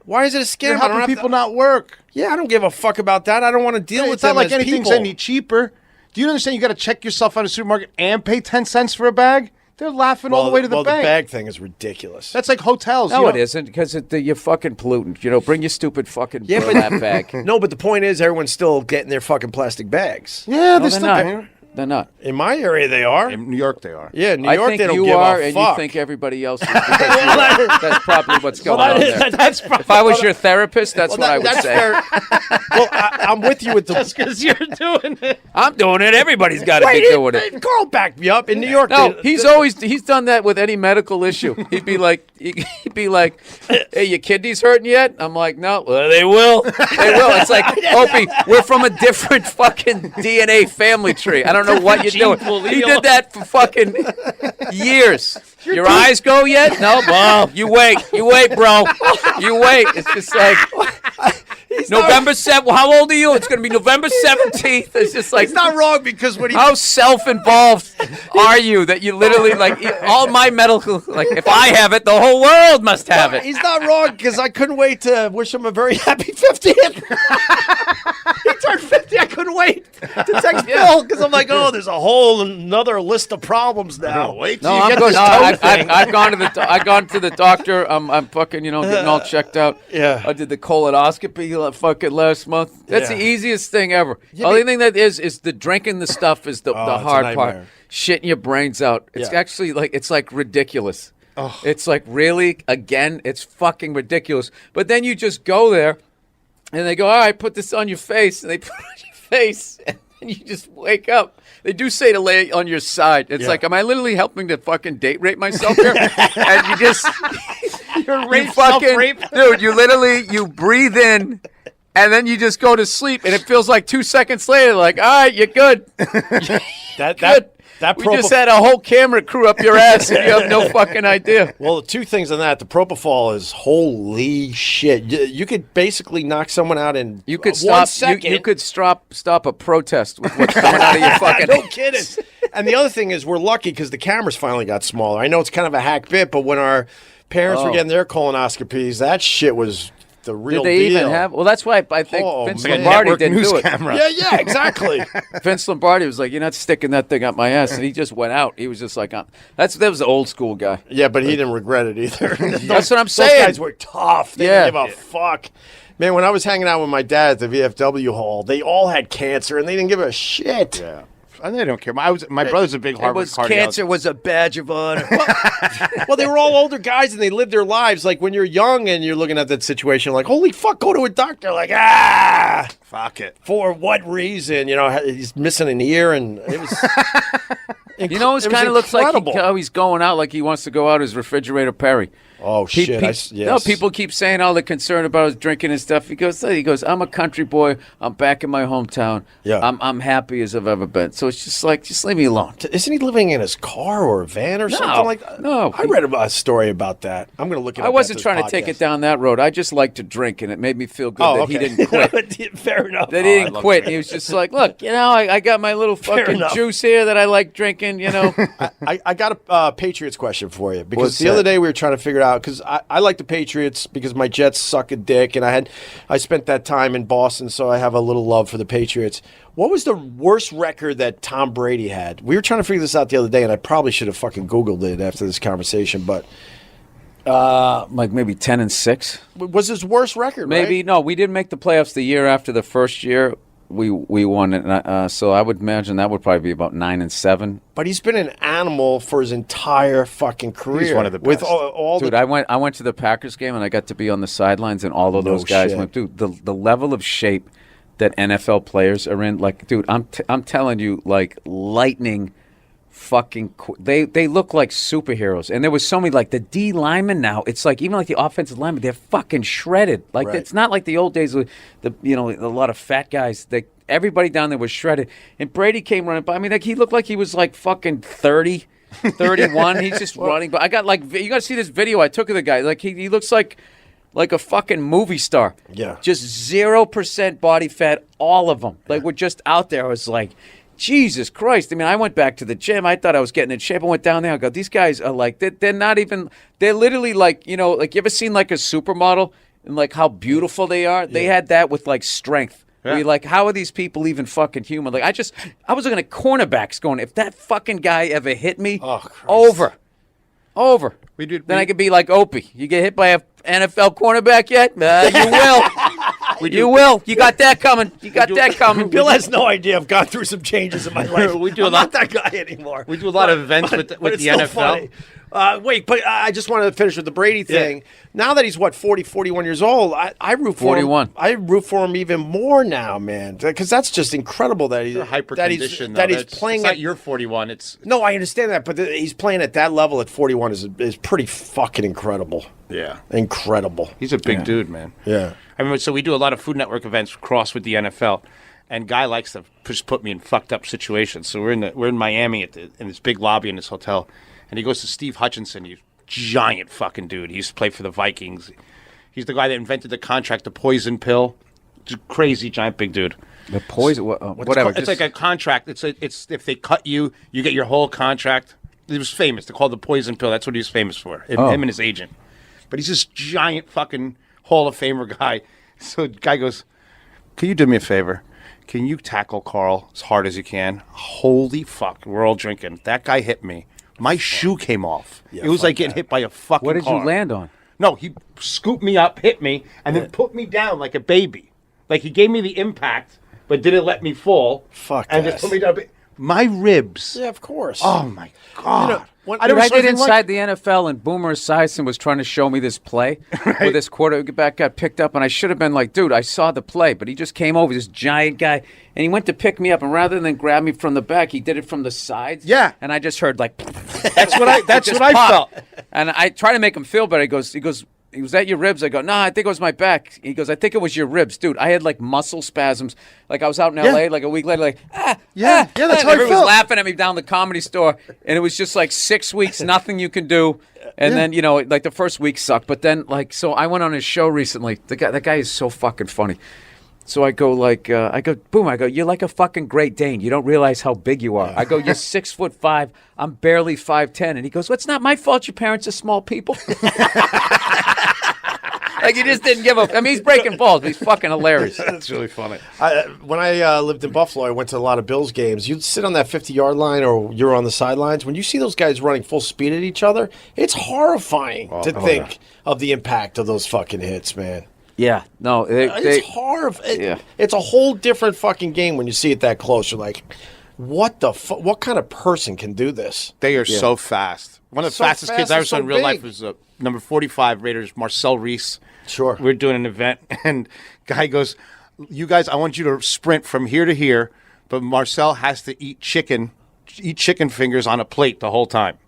Why is it a scam? You're helping people not work. Yeah, I don't give a fuck about that. I don't want to deal with them as people. It's not like anything's any cheaper. Do you understand you got to check yourself out of a supermarket and pay 10 cents for a bag? They're laughing all the way to the bank. Well, the bag thing is ridiculous. That's like hotels. No, it isn't, because you're fucking pollutant. Bring your stupid fucking burlap bag. No, but the point is everyone's still getting their fucking plastic bags. Yeah, they're still getting. They're not. In my area, they are. In New York, they are. Yeah, in New York, they don't give a fuck. I think you are, and you think everybody else is. That's probably what's going on there. If I was your therapist, that's what I would say. Well, I'm with you with the... Just because you're doing it. I'm doing it. Everybody's got to be doing it. Carl backed me up. In New York... No, he's done that with any medical issue. He'd be like, hey, your kidneys hurting yet? I'm like, no. Well, they will. They will. It's like, Opie, we're from a different fucking DNA family tree. I don't know what you're doing. He did that for fucking years. Your eyes go yet? No? Well, you wait, bro. You wait. It's just like November 7th. How old are you? It's going to be November 17th. It's just like... It's not wrong because when he... How self-involved are you that you literally, all my medical... if I have it, the whole world must have it. He's not wrong because I couldn't wait to wish him a very happy 50th. He turned 50. I couldn't wait to text Bill because I'm like, oh, there's a whole another list of problems now. Wait till you get this thing. I've gone to the doctor. I'm fucking, getting all checked out. Yeah. I did the colonoscopy fucking last month. That's the easiest thing ever. The only thing that is the drinking the stuff is the hard part. Shitting your brains out. It's actually it's ridiculous. Oh. It's like, really? Again? It's fucking ridiculous. But then you just go there and they go, all right, put this on your face. And they put it on your face and you just wake up. They do say to lay on your side. It's like, am I literally helping to fucking date rape myself here? And you just... You're self-rape? Dude, you breathe in, and then you just go to sleep, and it feels like 2 seconds later, all right, you're good. That We just had a whole camera crew up your ass, and you have no fucking idea. Well, the two things on that, the propofol is holy shit. You could basically knock someone out in You could 1 second. You could stop a protest with what's coming out of your fucking. No kidding. And the other thing is, we're lucky because the cameras finally got smaller. I know it's kind of a hack bit, but when our parents were getting their colonoscopies, that shit was the real Did they deal. even have? Well, that's why I think Vince Lombardi didn't do it. Camera. Yeah, exactly. Vince Lombardi was like, "You're not sticking that thing up my ass," and he just went out. He was just like, that was the old school guy. Yeah, but he didn't regret it either. That's what I'm saying. Those guys were tough. They Yeah. didn't give a fuck. Man, when I was hanging out with my dad at the VFW hall, they all had cancer and they didn't give a shit. Yeah. And they don't care. My brother's a big Harvard cardiologist. Cancer was a badge of honor. Well, they were all older guys and they lived their lives. Like when you're young and you're looking at that situation, like, holy fuck, go to a doctor. Like, fuck it. For what reason? You know, he's missing an ear and it was. You know, it kind of looks like how he's going out like he wants to go out as Refrigerator Perry. Oh, shit. Yes. No, people keep saying all the concern about his drinking and stuff. He goes, I'm a country boy. I'm back in my hometown. Yeah. I'm happy as I've ever been. So it's just like, just leave me alone. Isn't he living in his car or a van or something like that? No. I read a story about that. I'm going to look it up. I wasn't after trying this to take podcast. it down that road. I just like to drink, and it made me feel good that he didn't quit. Fair enough. That he didn't quit. He was just like, look, I got my little fucking enough. juice here that I like drinking, I got a Patriots question for you because What's the other day we were trying to figure it out because I like the Patriots because my Jets suck a dick and I spent that time in Boston, so I have a little love for the Patriots. What was the worst record that Tom Brady had? We were trying to figure this out the other day, and I probably should have fucking Googled it after this conversation, but like maybe 10-6. was his worst record? Maybe right? no. We didn't make the playoffs the year after the first year. We won it, so I would imagine that would probably be about 9-7. But he's been an animal for his entire fucking career. He's one of the with best. all Dude, the I went to the Packers game and I got to be on the sidelines and all of those guys shit. went. Dude, the level of shape that NFL players are in, like, dude, I'm telling you, like lightning. They look like superheroes, and there was so many like the D linemen now. It's like even like the offensive linemen, they're fucking shredded. Like Right. it's not like the old days with a lot of fat guys. Everybody down there was shredded, and Brady came running by. I mean, like he looked like he was like fucking 30, 31. He's just running. But I got like you got to see this video I took of the guy. Like he looks like a fucking movie star. Yeah. Just 0% body fat, all of them. Like we're just out there. I was like, Jesus Christ. I mean, I went back to the gym. I thought I was getting in shape. I went down there. I go, these guys are like, they're not even, they're literally like, like you ever seen like a supermodel and like how beautiful they are? They had that with like strength. Yeah. You're like, how are these people even fucking human? Like I was looking at cornerbacks going, if that fucking guy ever hit me, over. Then I could be like Opie. You get hit by a NFL cornerback yet? You will. You will. You got that coming. Bill has no idea. I've gone through some changes in my life. I'm not that guy anymore. We do a lot of events with the it's still NFL. funny. Wait, but I just wanted to finish with the Brady thing. Yeah. Now that he's 40, 41 years old, I root for 41. him. I root for him even more now, man, because that's just incredible that he's Hyper that condition. he's playing. It's not you're 41. It's No, I understand that, but he's playing at that level at 41 is pretty fucking incredible. yeah. Incredible. He's a big dude, man. Yeah. I mean, so we do a lot of Food Network events cross with the NFL, and Guy likes to just put me in fucked up situations. So we're in Miami in this big lobby in this hotel, and he goes to Steve Hutchinson. He's a giant fucking dude. He used to play for the Vikings. He's the guy that invented the contract, the poison pill. Just crazy giant big dude. The poison, whatever. It's like a contract. It's if they cut you, you get your whole contract. He was famous. They called the poison pill. That's what he was famous for. Him and his agent. But he's this giant fucking Hall of Famer guy. So the guy goes, "Can you do me a favor? Can you tackle Carl as hard as you can?" Holy fuck. We're all drinking. That guy hit me. My shoe came off. It was like getting hit by a fucking What did car. you land on? No, he scooped me up, hit me, and then put me down like a baby. Like he gave me the impact, but didn't let me fall. Fuck and that. just put me down. My ribs. Yeah, of course. Oh my god! I did inside the NFL, and Boomer Esiason was trying to show me this play where this quarterback got picked up, and I should have been like, dude, I saw the play, but he just came over, this giant guy, and he went to pick me up, and rather than grab me from the back, he did it from the sides. Yeah. And I just heard like, That's what I just felt. popped. And I try to make him feel better. He goes, he was that your ribs? I go, no, I think it was my back. He goes, I think it was your ribs. Dude, I had like muscle spasms. Like I was out in L.A. like a week later, like, that's how I everyone was felt. laughing at me down the Comedy Store. And it was just like 6 weeks, nothing you can do. And then, like the first week sucked. But then, like, so I went on his show recently. That guy is so fucking funny. So I go, you're like a fucking Great Dane. You don't realize how big you are. I go, you're 6'5". I'm barely 5'10". And he goes, well, it's not my fault your parents are small people. Like he just didn't give up. I mean, he's breaking balls. But he's fucking hilarious. That's really funny. When I lived in Buffalo, I went to a lot of Bills games. You'd sit on that 50-yard line or you're on the sidelines. When you see those guys running full speed at each other, it's horrifying to think of the impact of those fucking hits, man. Yeah. No. It's horrible. It's a whole different fucking game when you see it that close. You're like, what the fuck? What kind of person can do this? They are so fast. One of the fastest kids I ever saw in real life was number 45 Raiders, Marcel Reese. Sure. We're doing an event, and guy goes, you guys, I want you to sprint from here to here, but Marcel has to eat chicken fingers on a plate the whole time.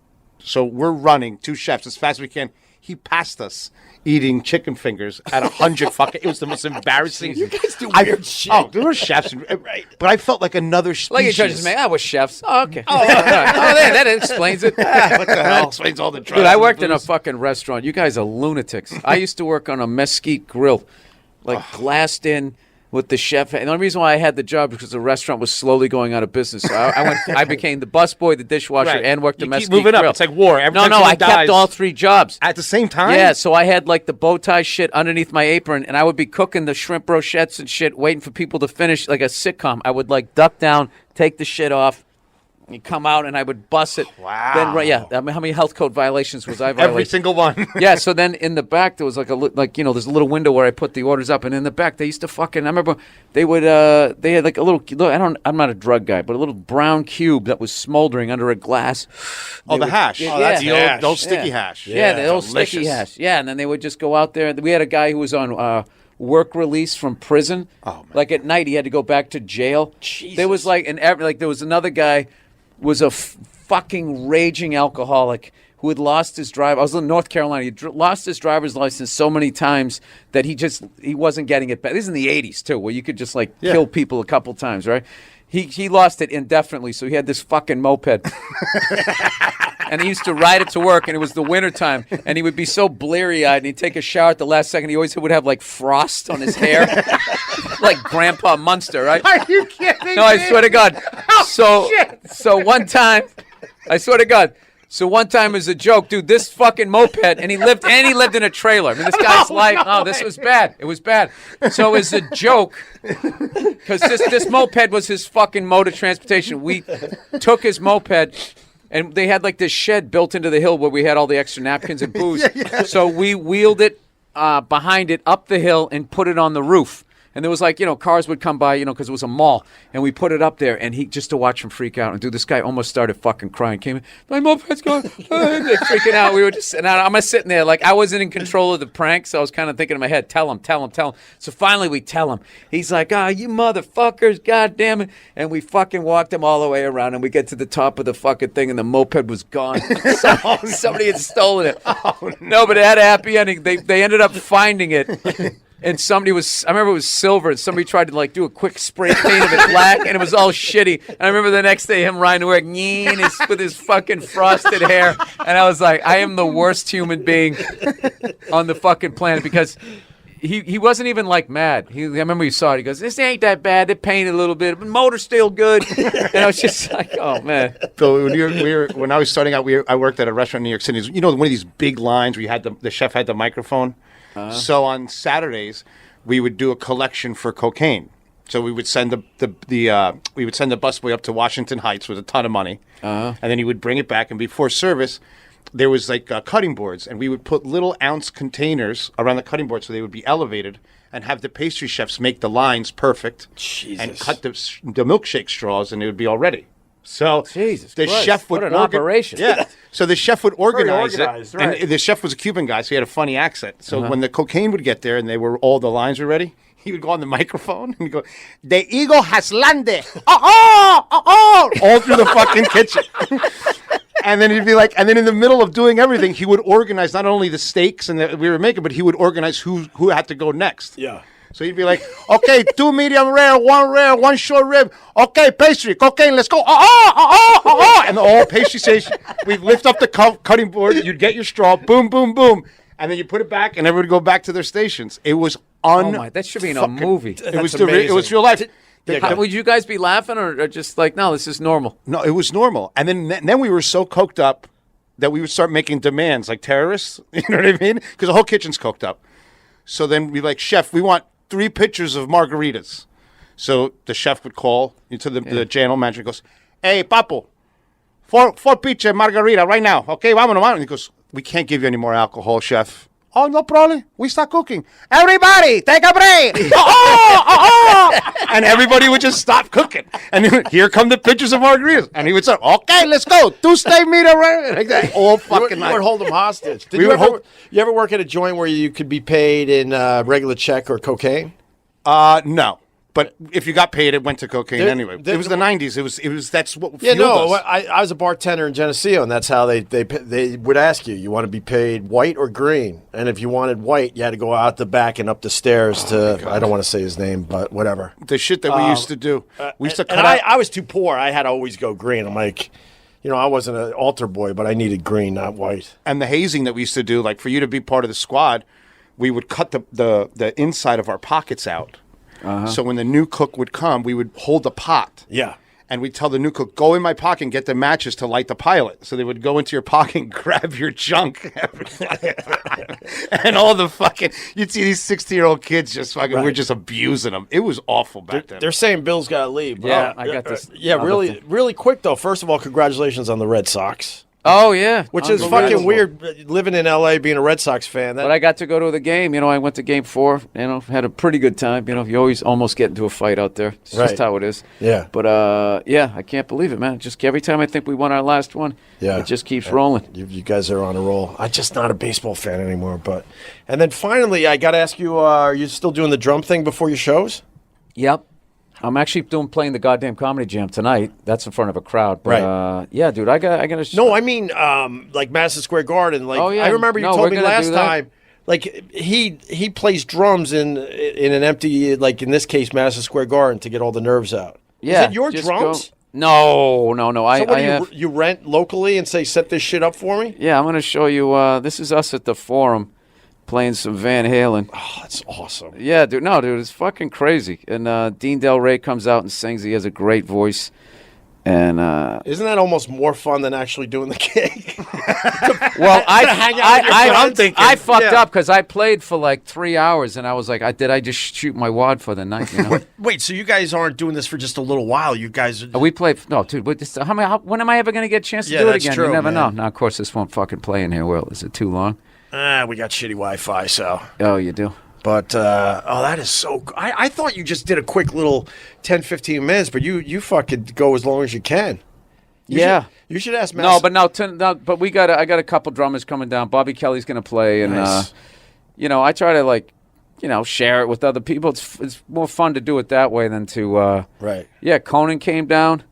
So we're running, 2 chefs, as fast as we can. He passed us eating chicken fingers at 100 fucking. It was the most embarrassing. You guys do weird shit. Oh, there were chefs, right? But I felt like another species. Like you judges, man. I was chefs. Oh, okay. That explains it. What the hell? Explains all the drugs. Dude, I worked in a fucking restaurant. You guys are lunatics. I used to work on a mesquite grill, like glassed in with the chef. And the only reason why I had the job was because the restaurant was slowly going out of business. So I became the busboy, the dishwasher, and worked the mesquite grill. Moving up. It's like war. Every time I dies, kept all 3 jobs. at the same time? Yeah, so I had like the bow tie shit underneath my apron, and I would be cooking the shrimp brochettes and shit, waiting for people to finish like a sitcom. I would like duck down, take the shit off, and come out, and I would bust it. Wow. Then, I mean, how many health code violations was I violating? Every single one. Yeah, so then in the back there was like there's a little window where I put the orders up, and in the back they used to fucking. I remember they would they had like a little. I'm not a drug guy, but a little brown cube that was smoldering under a glass. The hash. Yeah, That's yeah. the old sticky hash. Yeah, the old delicious. sticky hash. Yeah, and then they would just go out there. We had a guy who was on work release from prison. Oh, man. Like at night, he had to go back to jail. Jesus. There was there was another guy was a fucking raging alcoholic who had lost his drive. I was in North Carolina. He lost his driver's license so many times that he wasn't getting it back. This is in the 80s too, where you could just kill people a couple times, right? He lost it indefinitely, so he had this fucking moped. And he used to ride it to work, and it was the wintertime, and he would be so bleary-eyed, and he'd take a shower at the last second. He always would have, like, frost on his hair. Like Grandpa Munster, right? Are you kidding No, I swear to God. So one time, I swear to God, so one time as a joke, dude, this fucking moped, and he lived in a trailer. I mean, this guy's this was bad. It was bad. So as a joke, because this moped was his fucking mode of transportation, we took his moped, and they had like this shed built into the hill where we had all the extra napkins and booze. So we wheeled it behind it up the hill and put it on the roof. And there was cars would come by, because it was a mall. And we put it up there, and just to watch him freak out. And dude, this guy almost started fucking crying. Came in, my moped's gone. Freaking out. We were just, and I'm sitting there like I wasn't in control of the prank. So I was kind of thinking in my head, tell him. So finally we tell him. He's like, you motherfuckers, God damn it. And we fucking walked him all the way around, and we get to the top of the fucking thing, and the moped was gone. Somebody had stolen it. No, but it had a happy ending. They ended up finding it. And I remember it was silver, and somebody tried to do a quick spray paint of it black, and it was all shitty. And I remember the next day him riding to work with his fucking frosted hair. And I was like, I am the worst human being on the fucking planet, because he wasn't even mad. I remember he saw it. He goes, this ain't that bad. They painted a little bit, but motor's still good. And I was just like, oh, man. Bill, when I was starting out, I worked at a restaurant in New York City. One of these big lines where you had the chef had the microphone. So on Saturdays, we would do a collection for cocaine. So we would send the busboy up to Washington Heights with a ton of money, and then he would bring it back. And before service, there was cutting boards, and we would put little ounce containers around the cutting board so they would be elevated, and have the pastry chefs make the lines perfect, and cut the milkshake straws, and it would be all ready. So Jesus the Christ, chef would what an operation. Yeah. So the chef would organize it. organized, right. And the chef was a Cuban guy, so he had a funny accent. So when the cocaine would get there and all the lines were ready, he would go on the microphone and he'd go, "The eagle has landed." All through the fucking kitchen. And then he'd be like, and then in the middle of doing everything, he would organize not only the steaks and that we were making, but he would organize who had to go next. Yeah. So he'd be like, okay, 2 medium rare, 1 short rib. Okay, pastry. Okay, let's go. And the whole pastry station, we'd lift up the cutting board. You'd get your straw. Boom, boom, boom. And then you put it back, and everybody would go back to their stations. It was that should be in a movie. It was real life. Would you guys be laughing or just like, no, this is normal? No, it was normal. And then we were so coked up that we would start making demands like terrorists. You know what I mean? Because the whole kitchen's coked up. So then we'd be like, chef, we want 3 pitchers of margaritas. So the chef would call into the channel manager and goes, hey, Papo, 4 pitcher margarita right now. Okay, vámonos. And he goes, we can't give you any more alcohol, chef. Oh, no problem. We start cooking. Everybody, take a break. And everybody would just stop cooking. And here come the pitchers of margaritas. And he would say, okay, let's go. 2 steak meat like that. All fucking night. You would hold them hostage. Did We you would you ever work at a joint where you could be paid in regular check or cocaine? No. But if you got paid, it went to cocaine anyway. It was the 90s. It was that's what fueled us. I was a bartender in Geneseo, and that's how they would ask you want to be paid white or green, and if you wanted white, you had to go out the back and up the stairs to I don't want to say his name, but whatever. The shit that we used to do. We used to cut and out. I was too poor. I had to always go green. I'm like, I wasn't an altar boy, but I needed green, not white. And the hazing that we used to do, like for you to be part of the squad, we would cut the inside of our pockets out. So when the new cook would come, we would hold the pot. Yeah. And we'd tell the new cook, go in my pocket and get the matches to light the pilot. So they would go into your pocket and grab your junk. And all the fucking, you'd see these 16-year-old kids just fucking, we're just abusing them. It was awful back then. They're saying Bill's got to leave. Yeah, I got this. Yeah, really quick, though. First of all, congratulations on the Red Sox. Oh, yeah. Which is fucking weird, living in L.A., being a Red Sox fan. But I got to go to the game. I went to game 4. Had a pretty good time. You always almost get into a fight out there. It's just how it is. Yeah. But, I can't believe it, man. Just every time I think we won our last one, it just keeps rolling. You guys are on a roll. I'm just not a baseball fan anymore. And then finally, I got to ask you, are you still doing the drum thing before your shows? Yep. I'm actually playing the goddamn Comedy Jam tonight. That's in front of a crowd. But, right. Yeah, dude, I got to... No, I mean, like Madison Square Garden. Like, I remember you told me last time, like, he plays drums in an empty, like, in this case, Madison Square Garden to get all the nerves out. Yeah. Is it your drums? No. So you rent locally and say, set this shit up for me? Yeah, I'm going to show you. This is us at the Forum. Playing some Van Halen. Oh, that's awesome. Yeah, dude. No, dude, it's fucking crazy. And Dean Del Rey comes out and sings. He has a great voice. And isn't that almost more fun than actually doing the gig? Well, I fucked up because I played for like 3 hours, and I was like, did I just shoot my wad for the night? Wait, so you guys aren't doing this for just a little while? You guys we played. No, dude. When am I ever going to get a chance to do it again? True, you never know. man. Now, of course, this won't fucking play in here. Well, is it too long? We got shitty Wi-Fi, so. Oh, you do? But, that is so... I thought you just did a quick little 10, 15 minutes, but you fucking go as long as you can. You should ask Mass. But I got a couple drummers coming down. Bobby Kelly's going to play, and, nice. I try to, share it with other people. It's more fun to do it that way than to... Right. Yeah, Conan came down.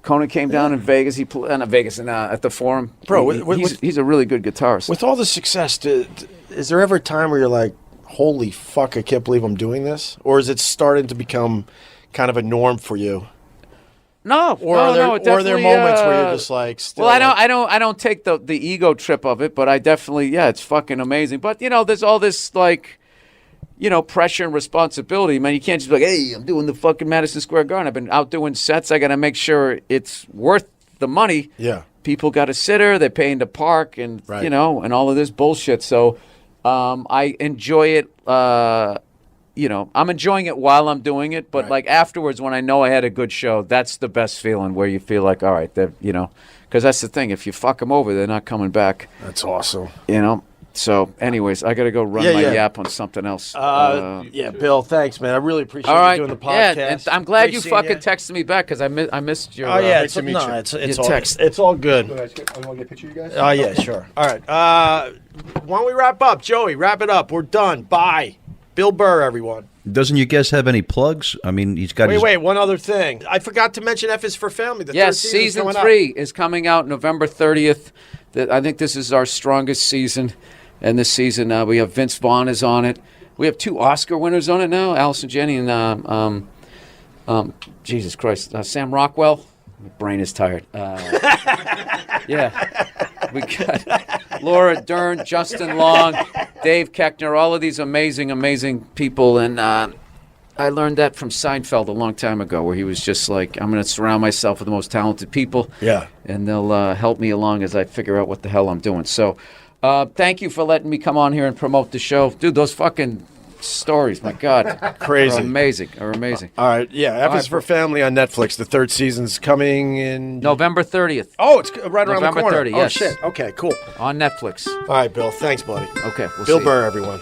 In Vegas. He played at the Forum. Bro, he's a really good guitarist. With all the success, is there ever a time where you're like, holy fuck, I can't believe I'm doing this? Or is it starting to become kind of a norm for you? No. Are there moments where you're just like, still I don't take the ego trip of it, but I definitely, it's fucking amazing. But, there's all this, like, pressure and responsibility. Man, you can't just be like, hey, I'm doing the fucking Madison Square Garden. I've been out doing sets. I got to make sure it's worth the money. Yeah. People got a sitter. They're paying to park and, and all of this bullshit. So I enjoy it. I'm enjoying it while I'm doing it. But, like, afterwards, when I know I had a good show, that's the best feeling where you feel like, all right, because that's the thing. If you fuck them over, they're not coming back. That's awesome. So, anyways, I got to go run my yap on something else. Bill, thanks, man. I really appreciate you doing the podcast. Yeah, and I'm glad you fucking texted me back because I missed your. Oh yeah, it's all good. I want to get a picture of you guys. Oh yeah, sure. All right. Why don't we wrap up, Joey? Wrap it up. We're done. Bye, Bill Burr, everyone. Doesn't your guest have any plugs? I mean, he's got Wait, one other thing. I forgot to mention F is for Family. The Yes, third season coming 3 is coming out November 30th. I think this is our strongest season. And this season, we have Vince Vaughn is on it. We have 2 Oscar winners on it now, Allison Janney and, Jesus Christ, Sam Rockwell. My brain is tired. Yeah. We got Laura Dern, Justin Long, Dave Koechner, all of these amazing, amazing people. And I learned that from Seinfeld a long time ago, where he was just like, I'm going to surround myself with the most talented people. Yeah. And they'll help me along as I figure out what the hell I'm doing. So thank you for letting me come on here and promote the show. Dude, those fucking stories, my God. Crazy. Are amazing. All right, yeah. F is for Family on Netflix. The 3rd season's coming in November 30th. Oh, it's right around November the corner. 30, Oh, yes. shit. Okay, cool. On Netflix. All right, Bill. Thanks, buddy. Okay, we'll Bill see Burr, everyone.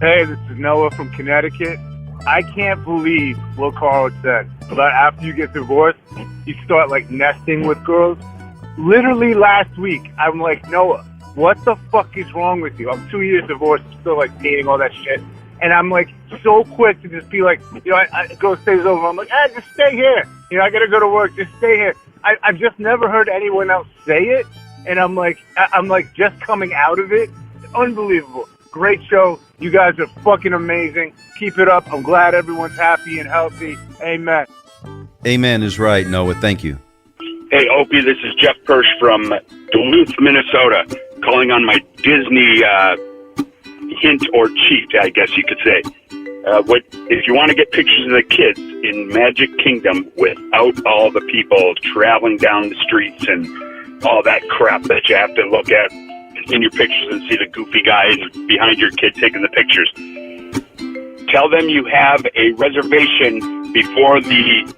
Hey, this is Noah from Connecticut. I can't believe what Carl said about after you get divorced, you start like nesting with girls. Literally last week, I'm like, Noah, what the fuck is wrong with you? I'm 2 years divorced, still like dating all that shit. And I'm like so quick to just be like, you know, I go stays over. I'm like, just stay here. You know, I got to go to work. Just stay here. I've just never heard anyone else say it. And I'm like just coming out of it. Unbelievable. Great show. You guys are fucking amazing. Keep it up. I'm glad everyone's happy and healthy. Amen. Amen is right, Noah. Thank you. Hey, Opie, this is Jeff Hirsch from Duluth, Minnesota, calling on my Disney hint or cheat, I guess you could say. If you want to get pictures of the kids in Magic Kingdom without all the people traveling down the streets and all that crap that you have to look at in your pictures and see the goofy guy behind your kid taking the pictures, tell them you have a reservation before the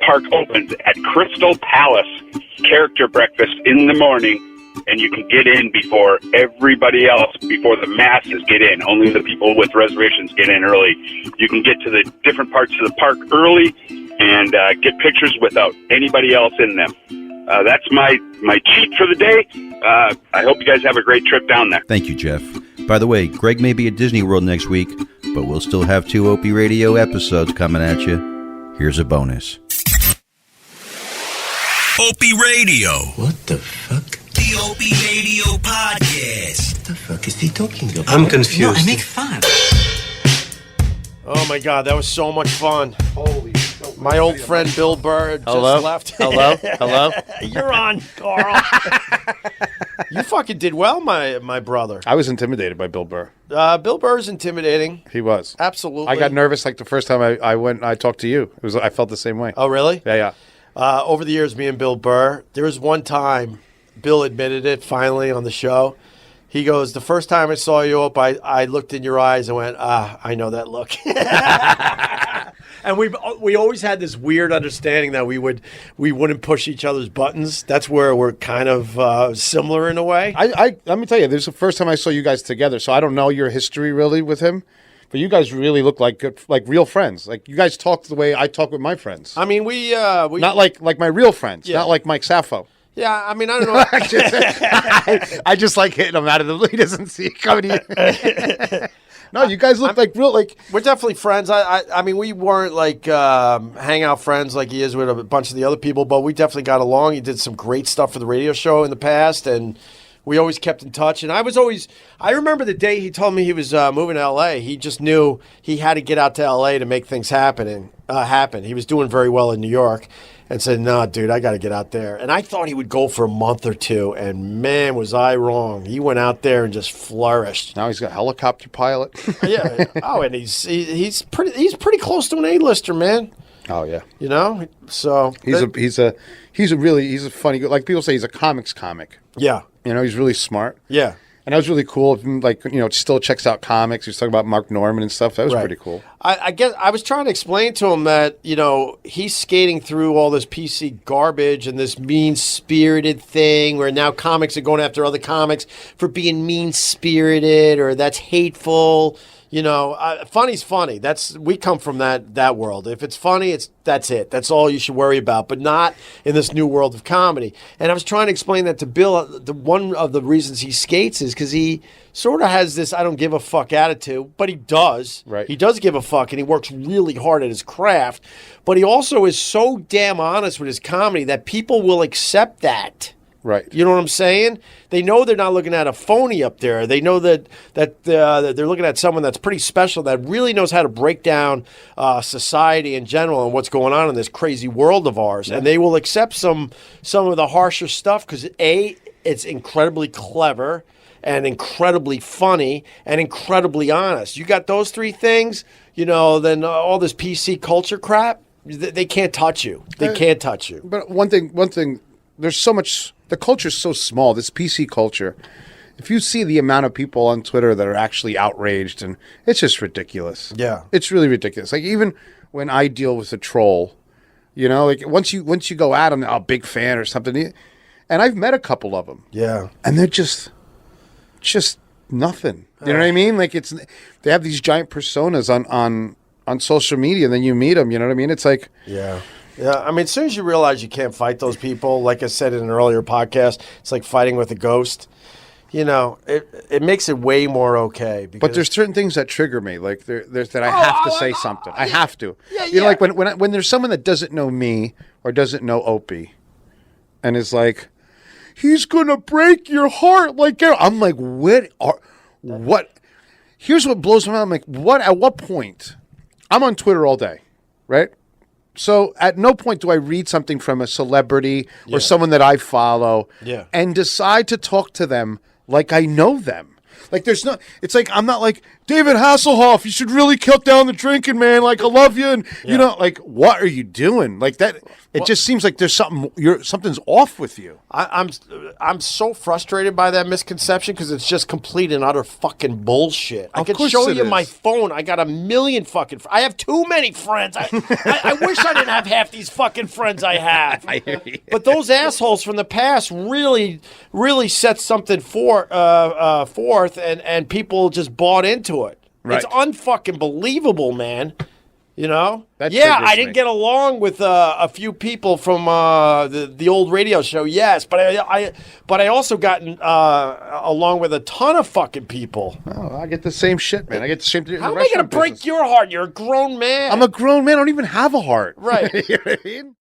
park opens at Crystal Palace Character Breakfast in the morning, and you can get in before everybody else, before the masses get in. Only the people with reservations get in early. You can get to the different parts of the park early and get pictures without anybody else in them. That's my cheat for the day. I hope you guys have a great trip down there. Thank you, Jeff. By the way, Greg may be at Disney World next week, but we'll still have 2 Opie Radio episodes coming at you. Here's a bonus. Opie Radio. What the fuck? The Opie Radio Podcast. What the fuck is he talking about? I'm confused. No, I make fun. Oh my God, that was so much fun. Holy shit. My old friend Bill Burr just left. Hello. You're on, Carl. You fucking did well, my brother. I was intimidated by Bill Burr. Bill Burr's intimidating. He was. Absolutely. I got nervous like the first time I went and I talked to you. I felt the same way. Oh, really? Yeah. Over the years, me and Bill Burr, there was one time Bill admitted it finally on the show. He goes, the first time I saw you up, I looked in your eyes and went, I know that look. And we always had this weird understanding that we wouldn't push each other's buttons. That's where we're kind of similar in a way. Let me tell you, this is the first time I saw you guys together, so I don't know your history really with him. But you guys really look like good, like real friends. Like you guys talk the way I talk with my friends. I mean, we not like my real friends. Yeah. Not like Mike Sappho. Yeah, I mean, I don't know. I just like hitting him out of the blue. He doesn't see it coming in. No, you guys look like real. Like we're definitely friends. I mean, we weren't like hangout friends like he is with a bunch of the other people, but we definitely got along. He did some great stuff for the radio show in the past, and we always kept in touch. And I remember the day he told me he was moving to L.A. He just knew he had to get out to L.A. to make things happen. He was doing very well in New York. And said, no, dude, I got to get out there. And I thought he would go for a month or two. And, man, was I wrong. He went out there and just flourished. Now he's got helicopter pilot. Yeah. Oh, and he's pretty close to an A-lister, man. Oh, yeah. You know? So he's a funny, like people say, he's a comics comic. Yeah. You know, he's really smart. Yeah. And that was really cool. Like, you know, still checks out comics. He was talking about Mark Norman and stuff. That was pretty cool. I guess I was trying to explain to him that, you know, he's skating through all this PC garbage and this mean-spirited thing where now comics are going after other comics for being mean-spirited or that's hateful. You know, funny's funny. We come from that world. If it's funny, that's it. That's all you should worry about, but not in this new world of comedy. And I was trying to explain that to Bill. One of the reasons he skates is because he sort of has this I don't give a fuck attitude, but he does. Right. He does give a fuck, and he works really hard at his craft. But he also is so damn honest with his comedy that people will accept that. Right. You know what I'm saying? They know they're not looking at a phony up there. They know that they're looking at someone that's pretty special, that really knows how to break down society in general and what's going on in this crazy world of ours. Yeah. And they will accept some of the harsher stuff because, A, it's incredibly clever and incredibly funny and incredibly honest. You got those three things, then all this PC culture crap, they can't touch you. They can't touch you. But one thing, there's so much. The culture's so small, this PC culture. If you see the amount of people on Twitter that are actually outraged, and it's just ridiculous. Yeah. It's really ridiculous. Like, even when I deal with a troll, like once you go at them, a big fan or something, and I've met a couple of them. Yeah. And they're just nothing. You know what I mean? Like, they have these giant personas on social media, and then you meet them, you know what I mean? It's like... Yeah. Yeah, I mean, as soon as you realize you can't fight those people, like I said in an earlier podcast, it's like fighting with a ghost. It makes it way more okay. But there's certain things that trigger me, like there's that I have to say something. I have to. Yeah. Like when there's someone that doesn't know me or doesn't know Opie, and is like, he's gonna break your heart, like I'm like, what? Here's what blows my mind. I'm like, what? At what point? I'm on Twitter all day, right? So at no point do I read something from a celebrity or someone that I follow and decide to talk to them like I know them. Like it's like, I'm not like, David Hasselhoff, you should really cut down the drinking, man. Like, I love you. And, like, what are you doing? Like that, it just seems like there's something's off with you. I'm so frustrated by that misconception because it's just complete and utter fucking bullshit. I could show you my phone. I got 1 million fucking I have too many friends. I wish I didn't have half these fucking friends I have. I hear you. But those assholes from the past really, really set something forth and people just bought into it. Right. It's unfucking believable, man. I didn't get along with a few people from the old radio show, yes, but I also gotten along with a ton of fucking people. Oh, I get the same shit, man. I get the same. How am I going to break your heart? You're a grown man. I'm a grown man. I don't even have a heart. Right. You know what I mean?